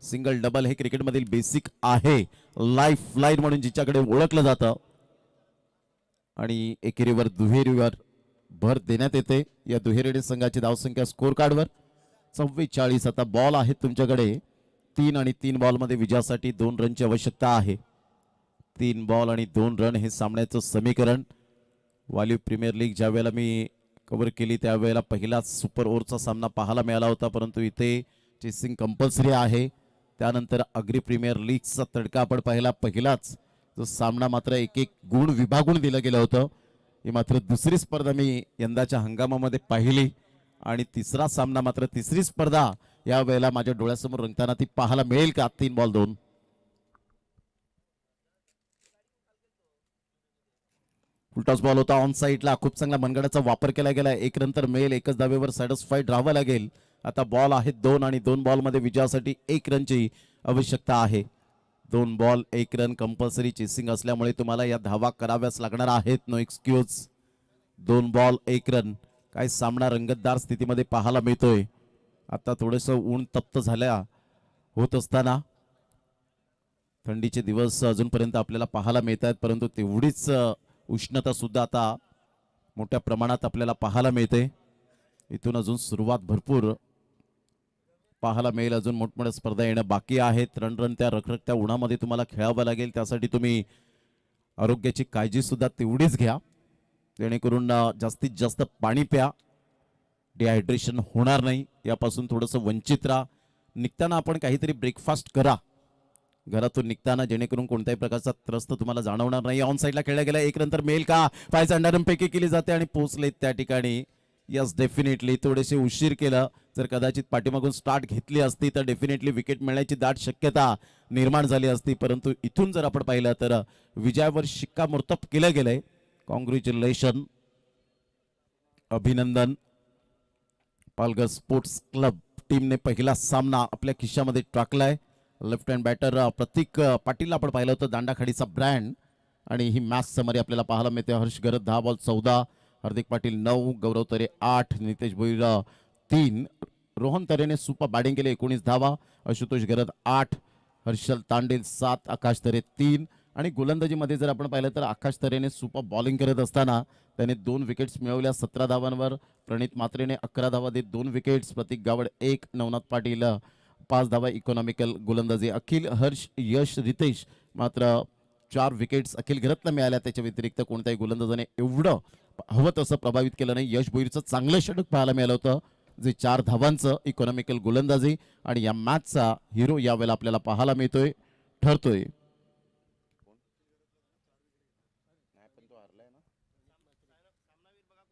Single double हे क्रिकेटमधील बेसिक आहे, लाईफ लाईन म्हणून जिच्याकडे ओळखलं जातं. आणि एकेरीवर दुहेरीवर भर देण्यात येते. या दुहेरी संघाची धावसंख्या स्कोर कार्डवर 44. आता बॉल आहेत तुमच्याकडे 3 आणि 3 बॉल मध्ये विजयासाठी 2 रनची आवश्यकता आहे. 3 बॉल आणि 2 रन हे सामन्याचं समीकरण. वालीव प्रीमियर लीग ज्या वेळेला मी कव्हर केली त्यावेळेला पहिलाच सुपर ओव्हरचा सामना पाहायला मिळाला होता, परंतु इथे चेसिंग कंपल्सरी आहे. त्यानंतर अग्री प्रीमियर लीगचा तडका आपण पाहिला. पहिलाच जो सामना मात्र एक एक गुण विभागून दिलं गेलं होतं. ही मात्र दुसरी स्पर्धा मी यंदाच्या हंगामामध्ये पाहिली आणि तिसरा सामना मात्र तिसरी स्पर्धा या वेळेला माझ्या डोळ्यासमोर रंगताना ती पाहायला मिळेल का? 3 बॉल 2. फुलटॉस बॉल होता ऑन साईडला. खूप चांगला मनगडाचा वापर केला गेला. 1 रन तर मिळेल. एकच धावेवर सॅटिस्फाईड राहावं लागेल. आता बॉल आहेत 2 आणि 2 बॉल मध्ये विजयासाठी 1 रनची आवश्यकता आहे. 2 बॉल 1 रन कंपल्सरी चेसिंग असल्यामुळे तुम्हाला या धावा कराव्याच लागणार आहेत. No excuse. 2 ball 1 run. काय सामना रंगतदार स्थितीमध्ये पाहायला मिळतोय. आता थोडंसं ऊन तप्त झाल्या होत असताना थंडीचे दिवस अजूनपर्यंत आपल्याला पाहायला मिळत आहेत, परंतु तेवढीच उष्णता सुद्धा आता मोठ्या प्रमाणात आपल्याला पाहायला मिळते. इथून अजून सुरुवात भरपूर पाहायला मिळेल. अजून मोठमोठ्या स्पर्धा येणं बाकी आहेत. रन त्या रखरखत्या उन्हामध्ये तुम्हाला खेळावं लागेल. त्यासाठी तुम्ही आरोग्याची काळजी सुद्धा तेवढीच घ्या, जेणेकरून जास्तीत जास्त पाणी प्या. डिहायड्रेशन होणार नाही यापासून थोडंसं वंचित राहा. निघताना आपण काहीतरी ब्रेकफास्ट करा घरातून निघताना, जेणेकरून कोणत्याही प्रकारचा त्रस्त तुम्हाला जाणवणार नाही. ऑन साईडला खेळला गेला. 1 रन तर मिळेल का? पायचा अंडरपैकी केली जाते आणि पोहोचले त्या ठिकाणी. यस डेफिनेटली थोडेसे उशीर केलं. जर कदाचित पाठीमागून स्टार्ट घेतली असती तर डेफिनेटली विकेट मिळण्याची दाट शक्यता निर्माण झाली असती, परंतु इथून जर आपण पाहिलं तर विजयावर शिक्कामोर्तब केलं गेलंय. कॉंग्रॅच्युलेशन, अभिनंदन. पालघर स्पोर्ट्स क्लब टीमने पहिला सामना आपल्या खिशामध्ये टाकलाय. लेफ्ट हँड बॅटर प्रतीक पाटील आपण पाहिलं होतं, दांडाखाडीचा ब्रँड. आणि ही मॅच समरी आपल्याला पाहायला मिळते. हर्ष गरज 10 बॉल 14, हार्दिक पाटील 9, गौरव तरे 8, नितेश भोईर 3, रोहन तरेने सुपर बॅटिंग केली 19 धावा, आशुतोष गरज 8, हर्षल तांडेल 7, आकाश तरे 3. आणि गोलंदाजीमध्ये जर आपण पाहिलं तर आकाश तरेने सुपर बॉलिंग करत असताना त्याने 2 विकेट्स मिळवल्या 17 धावांवर. प्रणित मात्रेने 11 धावा देत 2 विकेट्स, प्रतीक गावड 1, नवनाथ पाटील 5 धावा. इकॉनॉमिकल गोलंदाजी अखिल, हर्ष, यश, रितेश मात्र 4 विकेट्स अखिल घरतला मिळाल्या. त्याच्या व्यतिरिक्त कोणत्याही गोलंदाजाने एवढं हवं तसं प्रभावित केलं नाही. यश भोईरचं चांगलं षटक पाहायला मिळालं होतं, जे 4 धावांचं इकॉनॉमिकल गोलंदाजी. आणि या मॅचचा हिरो यावेळेला आपल्याला पाहायला मिळतोय ठरतोय